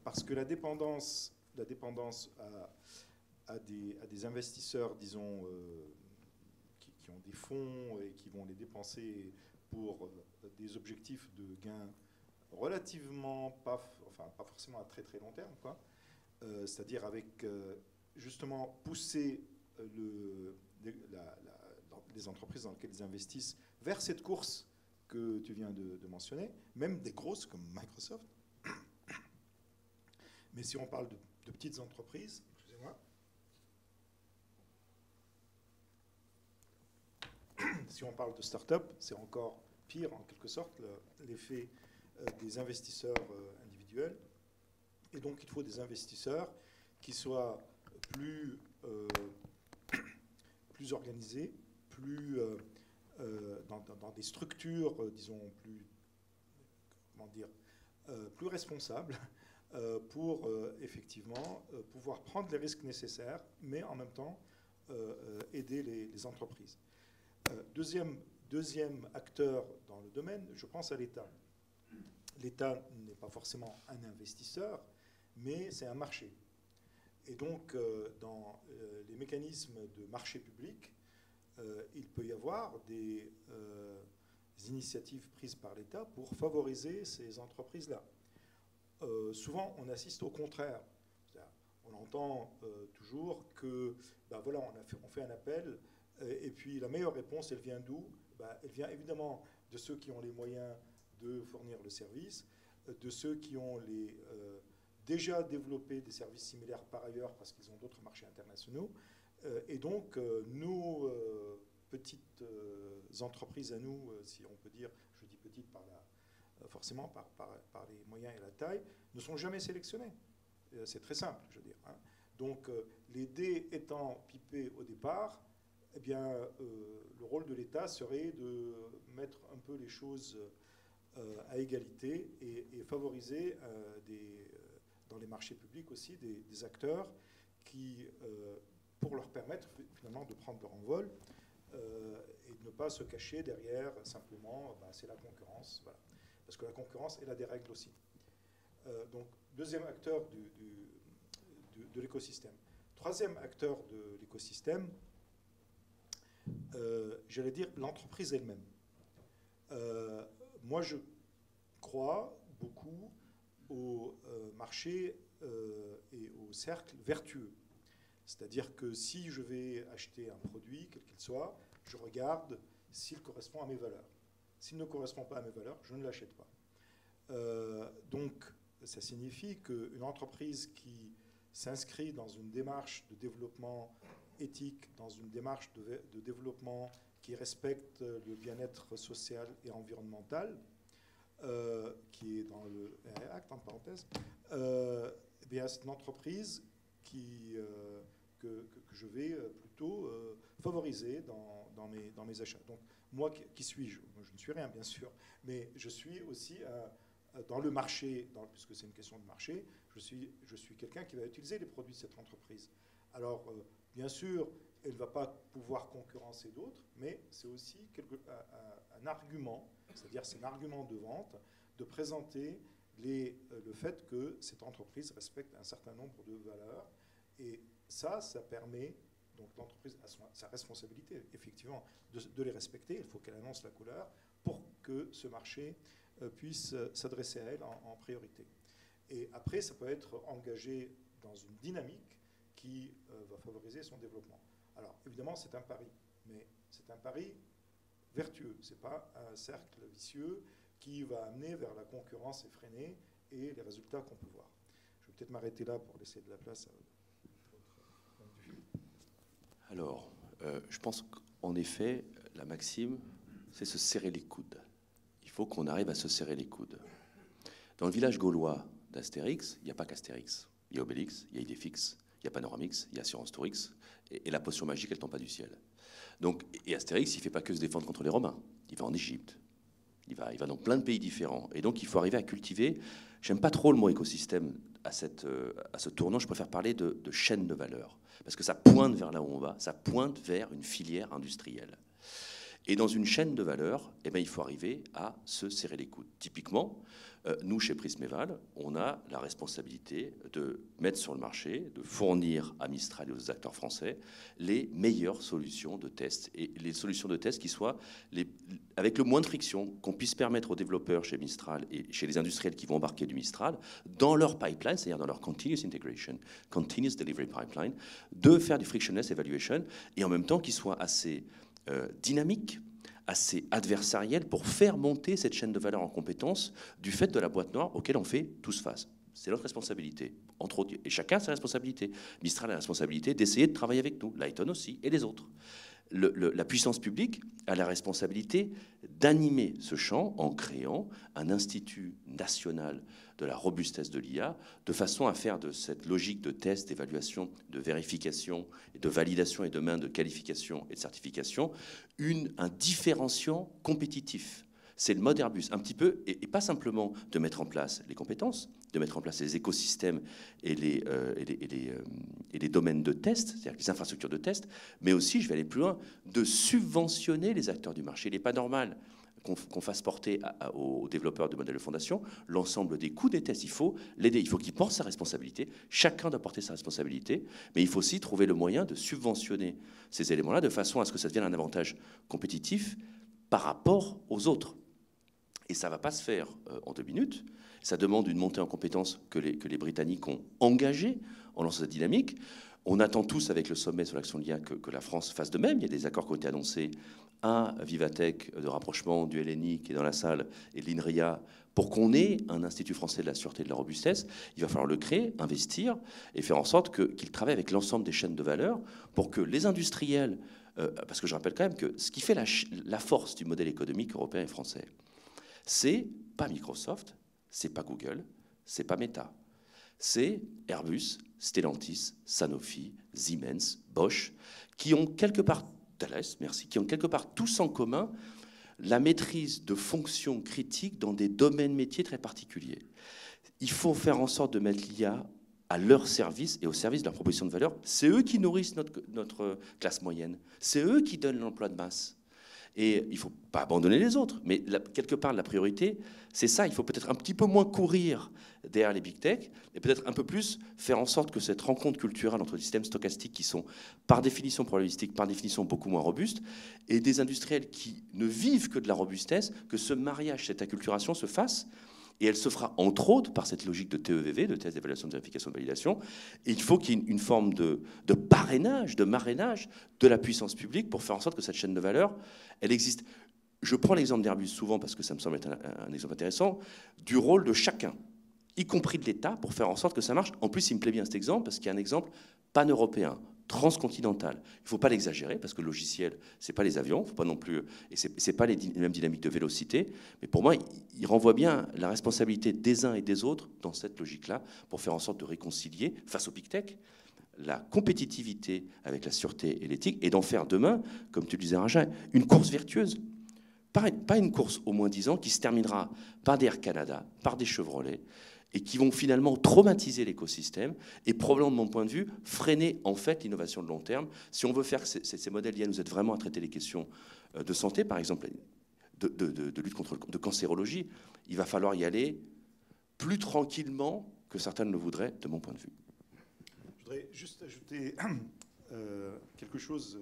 Parce que la dépendance à des investisseurs, disons, qui ont des fonds et qui vont les dépenser pour des objectifs de gain relativement, pas forcément à très très long terme, quoi. C'est-à-dire avec justement pousser les entreprises dans lesquelles ils investissent vers cette course que tu viens de mentionner, même des grosses comme Microsoft. Mais si on parle de petites entreprises, excusez-moi, si on parle de start-up, c'est encore pire en quelque sorte, l'effet des investisseurs individuels. Et donc il faut des investisseurs qui soient plus organisés, plus dans des structures, disons, plus responsables pour effectivement pouvoir prendre les risques nécessaires, mais en même temps aider les entreprises. Deuxième acteur dans le domaine, je pense à l'État. L'État n'est pas forcément un investisseur, mais c'est un marché. Et donc, dans les mécanismes de marché public, il peut y avoir des initiatives prises par l'État pour favoriser ces entreprises-là. Souvent, on assiste au contraire. On entend toujours que, ben voilà, on fait un appel, et puis la meilleure réponse, elle vient d'où? Ben, elle vient évidemment de ceux qui ont les moyens de fournir le service, de ceux qui ont déjà développé des services similaires par ailleurs parce qu'ils ont d'autres marchés internationaux. Et donc, nos petites entreprises à nous, si on peut dire, je dis petites forcément par les moyens et la taille, ne sont jamais sélectionnées. C'est très simple, je veux dire. Hein. Donc, les dés étant pipés au départ, eh bien, le rôle de l'État serait de mettre un peu les choses à égalité et favoriser dans les marchés publics aussi des acteurs qui pour leur permettre finalement de prendre leur envol et de ne pas se cacher derrière simplement c'est la concurrence, voilà. Parce que la concurrence, elle a des règles aussi. Donc, deuxième acteur de l'écosystème. Troisième acteur de l'écosystème, j'allais dire l'entreprise elle-même. Moi, je crois beaucoup au marché et au cercle vertueux. C'est-à-dire que si je vais acheter un produit, quel qu'il soit, je regarde s'il correspond à mes valeurs. S'il ne correspond pas à mes valeurs, je ne l'achète pas. Donc, ça signifie qu'une entreprise qui s'inscrit dans une démarche de développement éthique, dans une démarche de développement qui respecte le bien-être social et environnemental, qui est dans le Act, en parenthèse, eh bien, c'est une entreprise que je vais plutôt favoriser dans mes achats. Donc, moi, qui suis-je? Je ne suis rien, bien sûr, mais je suis aussi dans le marché, puisque c'est une question de marché, je suis quelqu'un qui va utiliser les produits de cette entreprise. Alors, bien sûr, elle ne va pas pouvoir concurrencer d'autres, mais c'est aussi un argument, c'est-à-dire c'est un argument de vente, de présenter le fait que cette entreprise respecte un certain nombre de valeurs. Et ça permet, donc l'entreprise a sa responsabilité, effectivement, de les respecter. Il faut qu'elle annonce la couleur pour que ce marché puisse s'adresser à elle en priorité. Et après, ça peut être engagé dans une dynamique qui va favoriser son développement. Alors, évidemment, c'est un pari, mais c'est un pari vertueux. Ce n'est pas un cercle vicieux qui va amener vers la concurrence effrénée et les résultats qu'on peut voir. Je vais peut-être m'arrêter là pour laisser de la place à votre point de vue. Alors, je pense qu'en effet, la maxime, c'est se serrer les coudes. Il faut qu'on arrive à se serrer les coudes. Dans le village gaulois d'Astérix, il n'y a pas qu'Astérix. Il y a Obélix, il y a Idéfix, il y a Panoramix, il y a Assurance Tourix, et la potion magique, elle ne tombe pas du ciel. Donc, et Astérix, il ne fait pas que se défendre contre les Romains. Il va en Égypte. Il va dans plein de pays différents. Et donc, il faut arriver à cultiver. J'aime pas trop le mot écosystème à ce tournant. Je préfère parler de chaîne de valeur. Parce que ça pointe vers là où on va. Ça pointe vers une filière industrielle. Et dans une chaîne de valeur, eh bien, il faut arriver à se serrer les coudes. Typiquement, nous, chez Prismeval, on a la responsabilité de mettre sur le marché, de fournir à Mistral et aux acteurs français les meilleures solutions de test. Et les solutions de test qui soient avec le moins de friction, qu'on puisse permettre aux développeurs chez Mistral et chez les industriels qui vont embarquer du Mistral, dans leur pipeline, c'est-à-dire dans leur continuous integration, continuous delivery pipeline, de faire du frictionless evaluation et en même temps qu'ils soient assez dynamiques, assez adversariel pour faire monter cette chaîne de valeur en compétences du fait de la boîte noire auquel on fait tous face. C'est notre responsabilité, entre autres. Et chacun a sa responsabilité. Mistral a la responsabilité d'essayer de travailler avec nous, Lighton aussi, et les autres. La puissance publique a la responsabilité d'animer ce champ en créant un institut national de la robustesse de l'IA, de façon à faire de cette logique de test, d'évaluation, de vérification, de validation et demain de qualification et de certification, un différenciant compétitif. C'est le mode Airbus, un petit peu, et pas simplement de mettre en place les compétences, de mettre en place les écosystèmes et les domaines de test, c'est-à-dire les infrastructures de test, mais aussi, je vais aller plus loin, de subventionner les acteurs du marché. Il n'est pas normal qu'on fasse porter aux développeurs de modèles de fondation l'ensemble des coûts des tests. Il faut l'aider, il faut qu'il porte sa responsabilité. Chacun doit porter sa responsabilité, mais il faut aussi trouver le moyen de subventionner ces éléments-là de façon à ce que ça devienne un avantage compétitif par rapport aux autres. Et ça ne va pas se faire en 2 minutes. Ça demande une montée en compétences que les Britanniques ont engagée en lançant cette dynamique. On attend tous, avec le sommet sur l'action de l'IA, que la France fasse de même. Il y a des accords qui ont été annoncés à Vivatech de rapprochement du LNI qui est dans la salle et de l'INRIA pour qu'on ait un Institut français de la sûreté et de la robustesse. Il va falloir le créer, investir et faire en sorte qu'il travaille avec l'ensemble des chaînes de valeur pour que les industriels... parce que je rappelle quand même que ce qui fait la force du modèle économique européen et français, c'est pas Microsoft, c'est pas Google, c'est pas Meta. C'est Airbus, Stellantis, Sanofi, Siemens, Bosch, qui ont quelque part, Thales, merci, qui ont quelque part tous en commun la maîtrise de fonctions critiques dans des domaines métiers très particuliers. Il faut faire en sorte de mettre l'IA à leur service et au service de leur proposition de valeur. C'est eux qui nourrissent notre classe moyenne. C'est eux qui donnent l'emploi de masse. Et il ne faut pas abandonner les autres. Mais quelque part, la priorité, c'est ça. Il faut peut-être un petit peu moins courir derrière les big tech et peut-être un peu plus faire en sorte que cette rencontre culturelle entre des systèmes stochastiques qui sont par définition probabilistiques, par définition beaucoup moins robustes, et des industriels qui ne vivent que de la robustesse, que ce mariage, cette acculturation se fasse. Et elle se fera entre autres par cette logique de TEVV, de test d'évaluation, de vérification, de validation. Et il faut qu'il y ait une forme de parrainage, de marrainage de la puissance publique pour faire en sorte que cette chaîne de valeur, elle existe. Je prends l'exemple d'Airbus souvent parce que ça me semble être un exemple intéressant, du rôle de chacun, y compris de l'État, pour faire en sorte que ça marche. En plus, il me plaît bien cet exemple parce qu'il y a un exemple pan-européen, transcontinental. Il ne faut pas l'exagérer parce que le logiciel, ce n'est pas les avions, faut pas non plus, et ce n'est pas les mêmes dynamiques de vélocité. Mais pour moi, il renvoie bien la responsabilité des uns et des autres dans cette logique-là pour faire en sorte de réconcilier, face au big tech, la compétitivité avec la sûreté et l'éthique et d'en faire demain, comme tu le disais, Raja, une course vertueuse. Pas une course au moins 10 ans qui se terminera par des Air Canada, par des Chevrolet, et qui vont finalement traumatiser l'écosystème et probablement, de mon point de vue, freiner en fait l'innovation de long terme. Si on veut faire que ces modèles IA nous aident vraiment à traiter les questions de santé, par exemple, de lutte contre de cancérologie, il va falloir y aller plus tranquillement que certains ne le voudraient, de mon point de vue. Je voudrais juste ajouter quelque chose,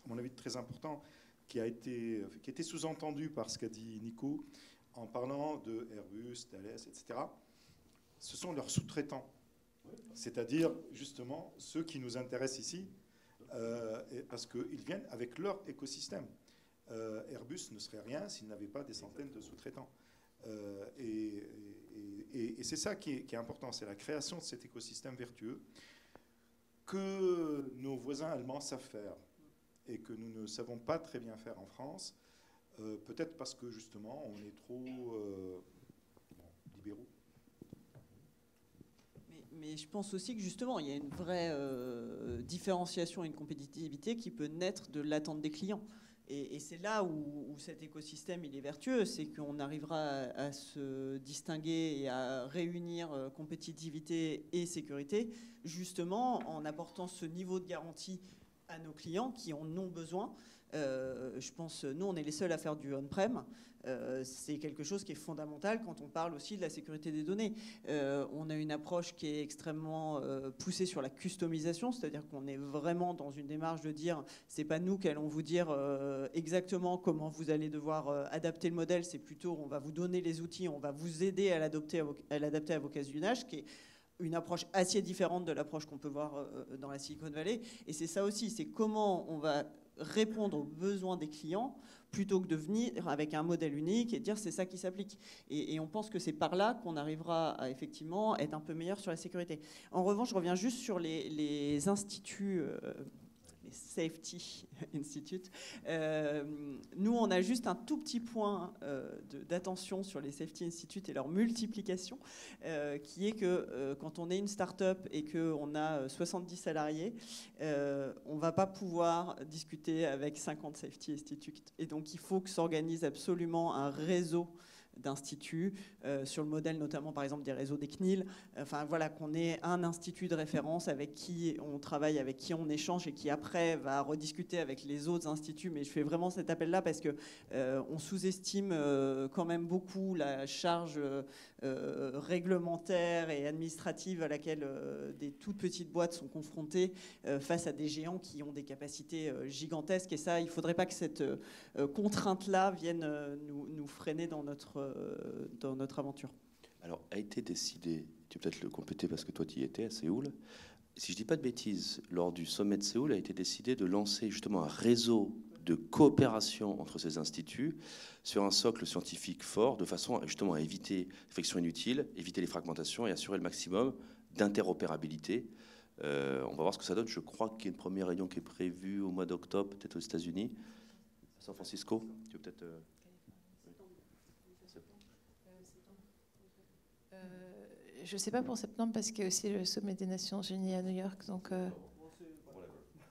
à mon avis, de très important, qui a été sous-entendu par ce qu'a dit Nico, en parlant de Airbus, Thales, etc. Ce sont leurs sous-traitants, c'est-à-dire justement ceux qui nous intéressent ici, parce qu'ils viennent avec leur écosystème. Airbus ne serait rien s'il n'avait pas des centaines de sous-traitants. Et c'est ça qui est important, c'est la création de cet écosystème vertueux que nos voisins allemands savent faire et que nous ne savons pas très bien faire en France, peut-être parce que justement on est trop libéraux. Mais je pense aussi que justement, il y a une vraie différenciation et une compétitivité qui peut naître de l'attente des clients. Et c'est là où cet écosystème il est vertueux, c'est qu'on arrivera à se distinguer et à réunir compétitivité et sécurité, justement en apportant ce niveau de garantie à nos clients qui en ont besoin. Je pense, nous, on est les seuls à faire du on-prem. C'est quelque chose qui est fondamental quand on parle aussi de la sécurité des données. On a une approche qui est extrêmement poussée sur la customisation, c'est-à-dire qu'on est vraiment dans une démarche de dire c'est pas nous qui allons vous dire exactement comment vous allez devoir adapter le modèle, c'est plutôt on va vous donner les outils, on va vous aider à l'adapter à vos cas d'usage, qui est une approche assez différente de l'approche qu'on peut voir dans la Silicon Valley. Et c'est ça aussi, c'est comment on va répondre aux besoins des clients plutôt que de venir avec un modèle unique et dire c'est ça qui s'applique. Et on pense que c'est par là qu'on arrivera à effectivement être un peu meilleur sur la sécurité. En revanche, je reviens juste sur les instituts, les Safety Institute. Nous, on a juste un tout petit point d'attention sur les Safety Institute et leur multiplication, qui est que quand on est une start-up et qu'on a 70 salariés, on ne va pas pouvoir discuter avec 50 Safety Institute. Et donc, il faut que s'organise absolument un réseau d'instituts, sur le modèle notamment par exemple des réseaux des CNIL, enfin voilà, qu'on ait un institut de référence avec qui on travaille, avec qui on échange et qui après va rediscuter avec les autres instituts. Mais je fais vraiment cet appel-là parce que on sous-estime quand même beaucoup la charge réglementaire et administrative à laquelle des toutes petites boîtes sont confrontées face à des géants qui ont des capacités gigantesques. Et ça, il ne faudrait pas que cette contrainte-là vienne nous freiner dans notre aventure. Alors, a été décidé, tu peux peut-être le compléter parce que toi tu y étais à Séoul, si je ne dis pas de bêtises, lors du sommet de Séoul a été décidé de lancer justement un réseau de coopération entre ces instituts sur un socle scientifique fort, de façon justement à éviter les frictions inutiles, éviter les fragmentations et assurer le maximum d'interopérabilité. On va voir ce que ça donne. Je crois qu'il y a une première réunion qui est prévue au mois d'octobre, peut-être aux États-Unis, à San Francisco. Tu veux peut-être... Je ne sais pas pour septembre parce qu'il y a aussi le sommet des Nations Unies à New York, donc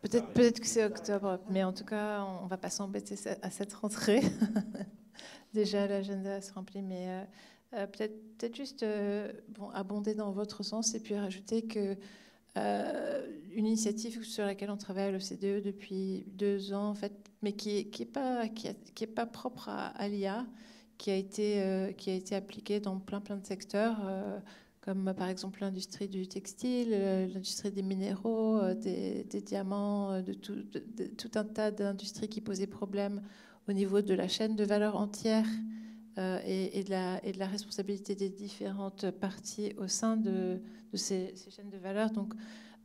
peut-être que c'est octobre, mais en tout cas on ne va pas s'embêter à cette rentrée. Déjà l'agenda se remplit, mais Peut-être juste abonder dans votre sens et puis rajouter que une initiative sur laquelle on travaille à l'OCDE depuis 2 ans, en fait, mais qui est pas propre à l'IA, qui a été appliquée dans plein de secteurs, comme par exemple l'industrie du textile, l'industrie des minéraux, des diamants, de tout un tas d'industries qui posaient problème au niveau de la chaîne de valeur entière. Et de la responsabilité des différentes parties au sein de ces chaînes de valeur. Donc,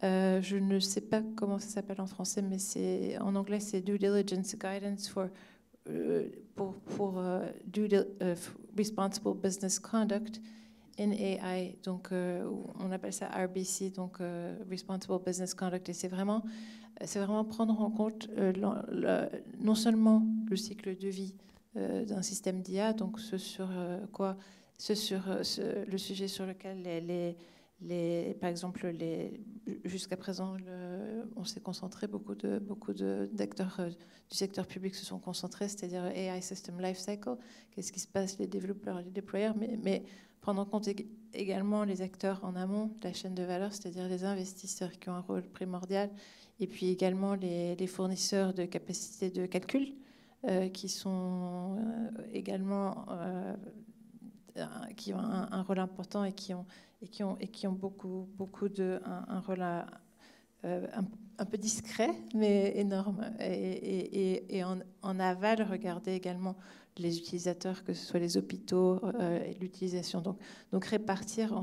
je ne sais pas comment ça s'appelle en français, mais en anglais, c'est Due Diligence Guidance pour Responsible Business Conduct in AI. Donc, on appelle ça RBC, donc Responsible Business Conduct. Et c'est vraiment prendre en compte non seulement le cycle de vie d'un système d'IA, donc le sujet sur lequel par exemple, jusqu'à présent, on s'est concentré, beaucoup d'acteurs du secteur public se sont concentrés, c'est-à-dire AI System Lifecycle, qu'est-ce qui se passe, les développeurs, les déployeurs, mais prendre en compte également les acteurs en amont de la chaîne de valeur, c'est-à-dire les investisseurs qui ont un rôle primordial, et puis également les fournisseurs de capacités de calcul, qui sont également qui ont un rôle important et qui ont beaucoup un rôle un peu discret mais énorme, et en aval, regarder également les utilisateurs, que ce soit les hôpitaux, et l'utilisation, donc répartir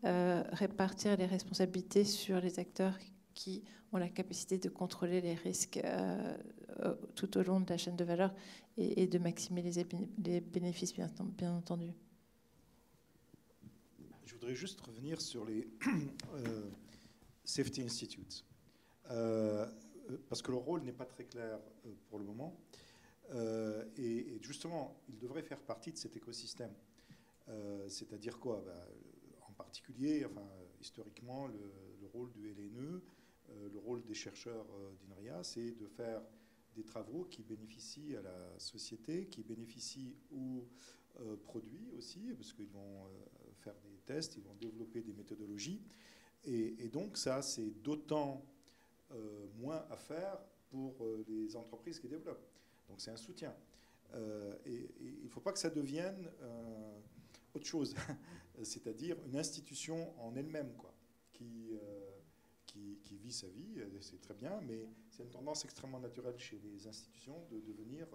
les responsabilités sur les acteurs qui ont la capacité de contrôler les risques tout au long de la chaîne de valeur et de maximiser les bénéfices, bien entendu. Je voudrais juste revenir sur les Safety Institutes, parce que leur rôle n'est pas très clair pour le moment, et justement, ils devraient faire partie de cet écosystème. C'est-à-dire quoi? En particulier, historiquement, le rôle du LNE, le rôle des chercheurs d'INRIA, c'est de faire des travaux qui bénéficient à la société, qui bénéficient aux produits aussi, parce qu'ils vont faire des tests, ils vont développer des méthodologies. Et donc ça, c'est d'autant moins à faire pour les entreprises qui développent. Donc c'est un soutien. Et il ne faut pas que ça devienne autre chose, c'est-à-dire une institution en elle-même, quoi, qui vit sa vie, c'est très bien, mais c'est une tendance extrêmement naturelle chez les institutions de devenir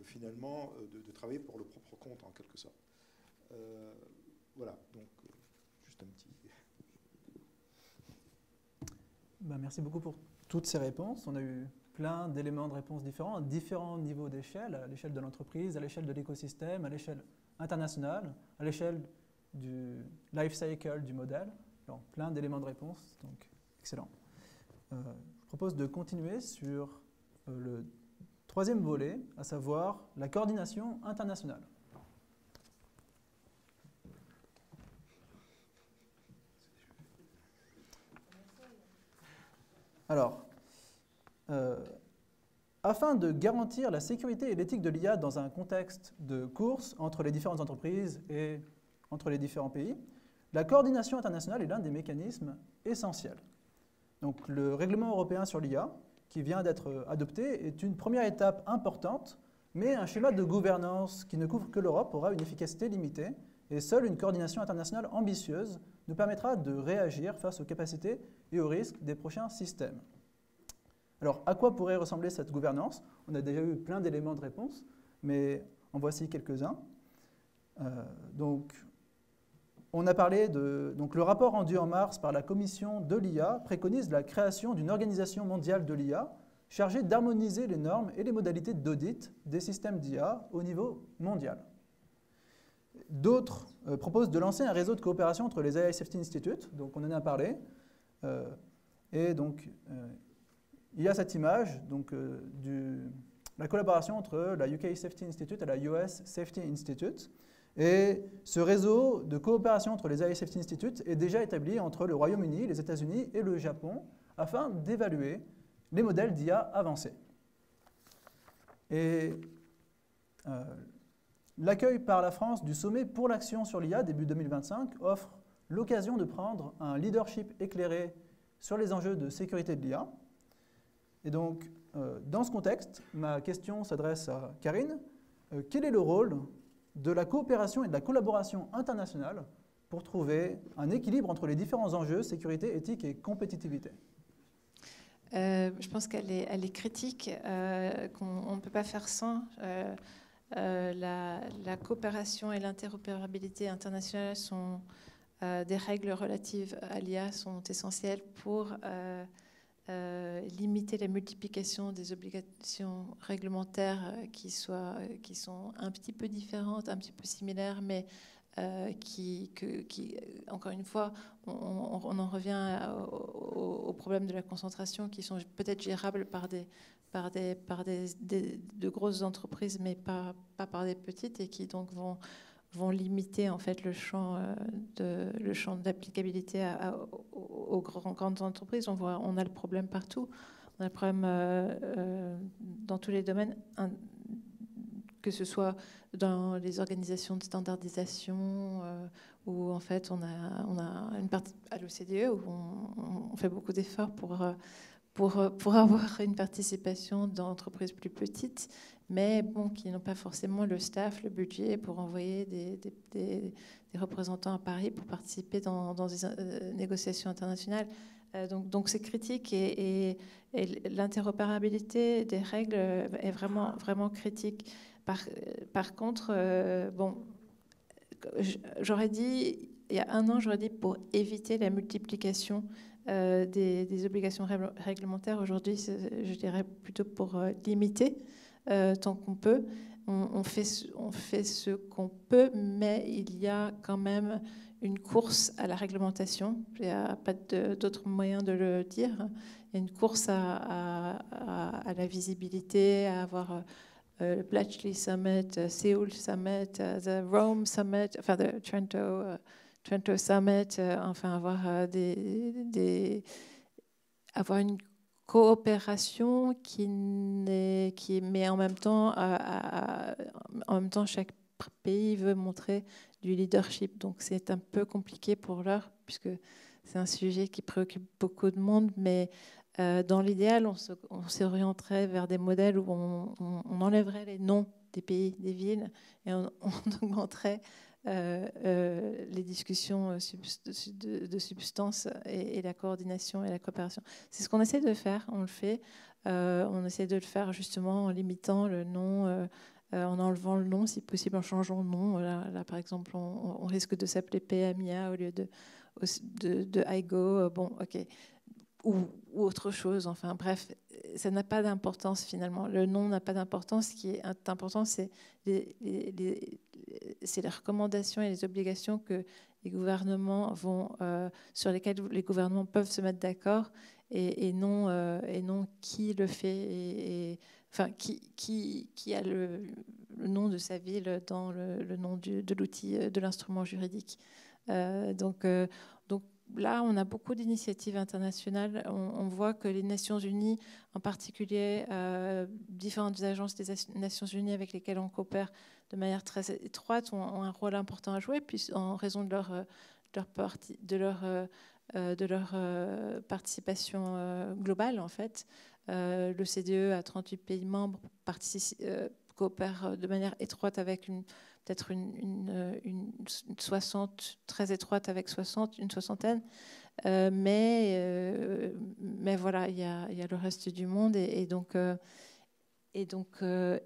finalement, de travailler pour le propre compte, en quelque sorte. Voilà, donc juste un petit... Merci beaucoup pour toutes ces réponses. On a eu plein d'éléments de réponse différents, à différents niveaux d'échelle, à l'échelle de l'entreprise, à l'échelle de l'écosystème, à l'échelle internationale, à l'échelle du life cycle du modèle. Alors, plein d'éléments de réponse, donc excellent. Je propose de continuer sur le troisième volet, à savoir la coordination internationale. Alors, afin de garantir la sécurité et l'éthique de l'IA dans un contexte de course entre les différentes entreprises et entre les différents pays, la coordination internationale est l'un des mécanismes essentiels. Donc, le règlement européen sur l'IA, qui vient d'être adopté, est une première étape importante, mais un schéma de gouvernance qui ne couvre que l'Europe aura une efficacité limitée, et seule une coordination internationale ambitieuse nous permettra de réagir face aux capacités et aux risques des prochains systèmes. Alors, à quoi pourrait ressembler cette gouvernance? On a déjà eu plein d'éléments de réponse, mais en voici quelques-uns. On a parlé de... Donc, le rapport rendu en mars par la Commission de l'IA préconise la création d'une organisation mondiale de l'IA chargée d'harmoniser les normes et les modalités d'audit des systèmes d'IA au niveau mondial. D'autres proposent de lancer un réseau de coopération entre les AI Safety Institute, donc on en a parlé, et donc il y a cette image donc, la collaboration entre la UK Safety Institute et la US Safety Institute. Et ce réseau de coopération entre les AI Safety Institute est déjà établi entre le Royaume-Uni, les États-Unis et le Japon afin d'évaluer les modèles d'IA avancés. Et l'accueil par la France du sommet pour l'action sur l'IA début 2025 offre l'occasion de prendre un leadership éclairé sur les enjeux de sécurité de l'IA. Et donc, dans ce contexte, ma question s'adresse à Karine. Quel est le rôle de la coopération et de la collaboration internationale pour trouver un équilibre entre les différents enjeux, sécurité, éthique et compétitivité? Je pense qu'elle est critique, qu'on ne peut pas faire sans. La coopération et l'interopérabilité internationale sont des règles relatives à l'IA sont essentielles pour limiter la multiplication des obligations réglementaires qui sont un petit peu différentes, un petit peu similaires, mais qui encore une fois, on en revient au problème de la concentration, qui sont peut-être gérables par de grosses entreprises, mais pas par des petites, et qui donc vont limiter en fait le champ d'applicabilité aux grandes entreprises. On a le problème partout. On a le problème dans tous les domaines, que ce soit dans les organisations de standardisation, où en fait on a une partie à l'OCDE où on fait beaucoup d'efforts pour avoir une participation d'entreprises plus petites, mais bon, qui n'ont pas forcément le staff, le budget pour envoyer des représentants à Paris pour participer dans des négociations internationales. Donc c'est critique, et l'interopérabilité des règles est vraiment, vraiment critique. Par contre, j'aurais dit, il y a un an, j'aurais dit pour éviter la multiplication des obligations réglementaires. Aujourd'hui, je dirais plutôt pour limiter tant qu'on peut. On fait ce qu'on peut, mais il y a quand même une course à la réglementation. Il n'y a pas d'autre moyen de le dire. Il y a une course à la visibilité, à avoir le Bletchley Summit, Seoul Summit, the Rome Summit, enfin le Trento Summit, enfin avoir avoir une coopération qui mais en même temps chaque pays veut montrer du leadership, donc c'est un peu compliqué pour l'heure puisque c'est un sujet qui préoccupe beaucoup de monde, mais dans l'idéal on s'orienterait vers des modèles où on enlèverait les noms des pays, des villes, et on augmenterait les discussions de substance et la coordination et la coopération. C'est ce qu'on essaie de faire, on le fait. On essaie de le faire justement en limitant le nom, en enlevant le nom, si possible en changeant le nom. Là par exemple, on risque de s'appeler PMIA au lieu de IGO. Bon, ok. Ou autre chose. Enfin bref, ça n'a pas d'importance finalement. Le nom n'a pas d'importance. Ce qui est important, c'est les recommandations et les obligations que les gouvernements sur lesquelles les gouvernements peuvent se mettre d'accord, et non qui le fait, enfin qui a le nom de sa ville dans le nom de l'outil, de l'instrument juridique. Donc là, on a beaucoup d'initiatives internationales. On voit que les Nations Unies, en particulier différentes agences des Nations Unies avec lesquelles on coopère de manière très étroite, ont un rôle important à jouer, puis en raison de leur participation globale, en fait. L'OCDE a 38 pays membres, coopère de manière étroite avec peut-être une 60, très étroite avec une soixantaine. Mais voilà, il y a le reste du monde, et donc les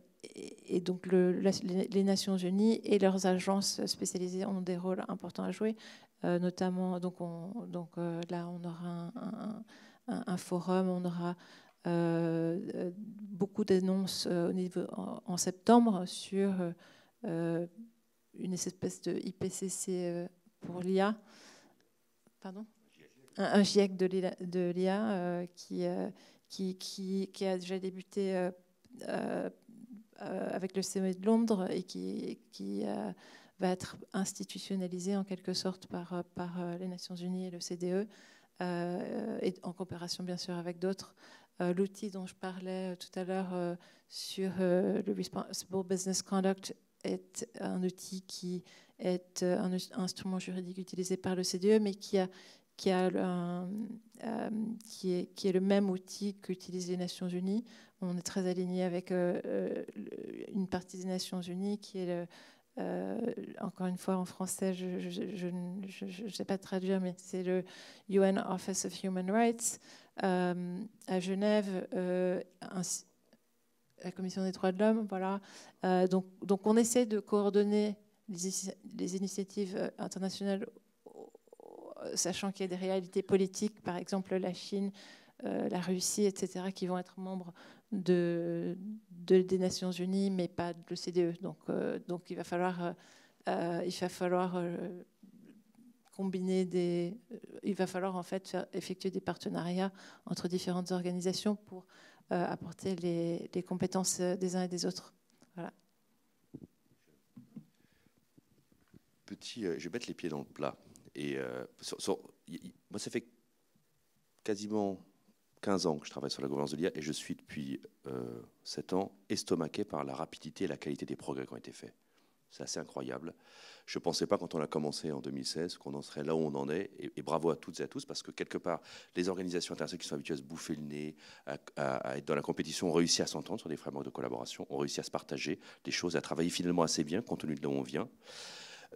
Nations Unies et leurs agences spécialisées ont des rôles importants à jouer, notamment. Donc là, on aura un forum, on aura beaucoup d'annonces en septembre sur une espèce de IPCC pour l'IA, pardon, un GIEC de l'IA qui a déjà débuté avec le sommet de Londres et qui va être institutionnalisé en quelque sorte par les Nations Unies et le CDE, et en coopération bien sûr avec d'autres. L'outil dont je parlais tout à l'heure sur le Responsible Business Conduct est un outil qui est un instrument juridique utilisé par l'OCDE, mais qui est le même outil qu'utilisent les Nations Unies. On est très aligné avec une partie des Nations Unies qui est encore une fois en français, je ne sais pas traduire, mais c'est le UN Office of Human Rights à Genève, la Commission des droits de l'homme. Voilà. Donc on essaie de coordonner les initiatives internationales, sachant qu'il y a des réalités politiques, par exemple la Chine, la Russie, etc., qui vont être membres des Nations Unies, mais pas de l'OCDE. Donc il va falloir combiner il va falloir en fait effectuer des partenariats entre différentes organisations pour apporter les compétences des uns et des autres. Voilà. Je vais mettre les pieds dans le plat. Et moi, ça fait quasiment 15 ans que je travaille sur la gouvernance de l'IA et je suis depuis 7 ans estomaqué par la rapidité et la qualité des progrès qui ont été faits. C'est assez incroyable. Je ne pensais pas, quand on a commencé en 2016, qu'on en serait là où on en est. Et bravo à toutes et à tous, parce que quelque part, les organisations internationales qui sont habituées à se bouffer le nez, à être dans la compétition, ont réussi à s'entendre sur des frameworks de collaboration, ont réussi à se partager des choses, à travailler finalement assez bien, compte tenu de là où on vient.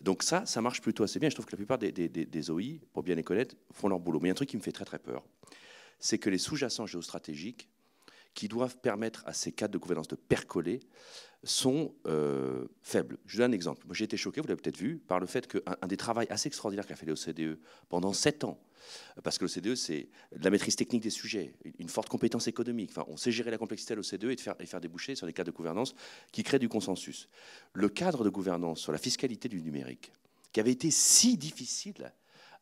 Donc ça marche plutôt assez bien. Je trouve que la plupart des OI, pour bien les connaître, font leur boulot. Mais il y a un truc qui me fait très très peur, c'est que les sous-jacents géostratégiques qui doivent permettre à ces cadres de gouvernance de percoler sont faibles. Je vous donne un exemple. Moi, j'ai été choqué, vous l'avez peut-être vu, par le fait qu'un des travaux assez extraordinaires qu'a fait l'OCDE pendant 7 ans, parce que l'OCDE, c'est la maîtrise technique des sujets, une forte compétence économique. Enfin, on sait gérer la complexité à l'OCDE et faire déboucher sur des cadres de gouvernance qui créent du consensus. Le cadre de gouvernance sur la fiscalité du numérique, qui avait été si difficile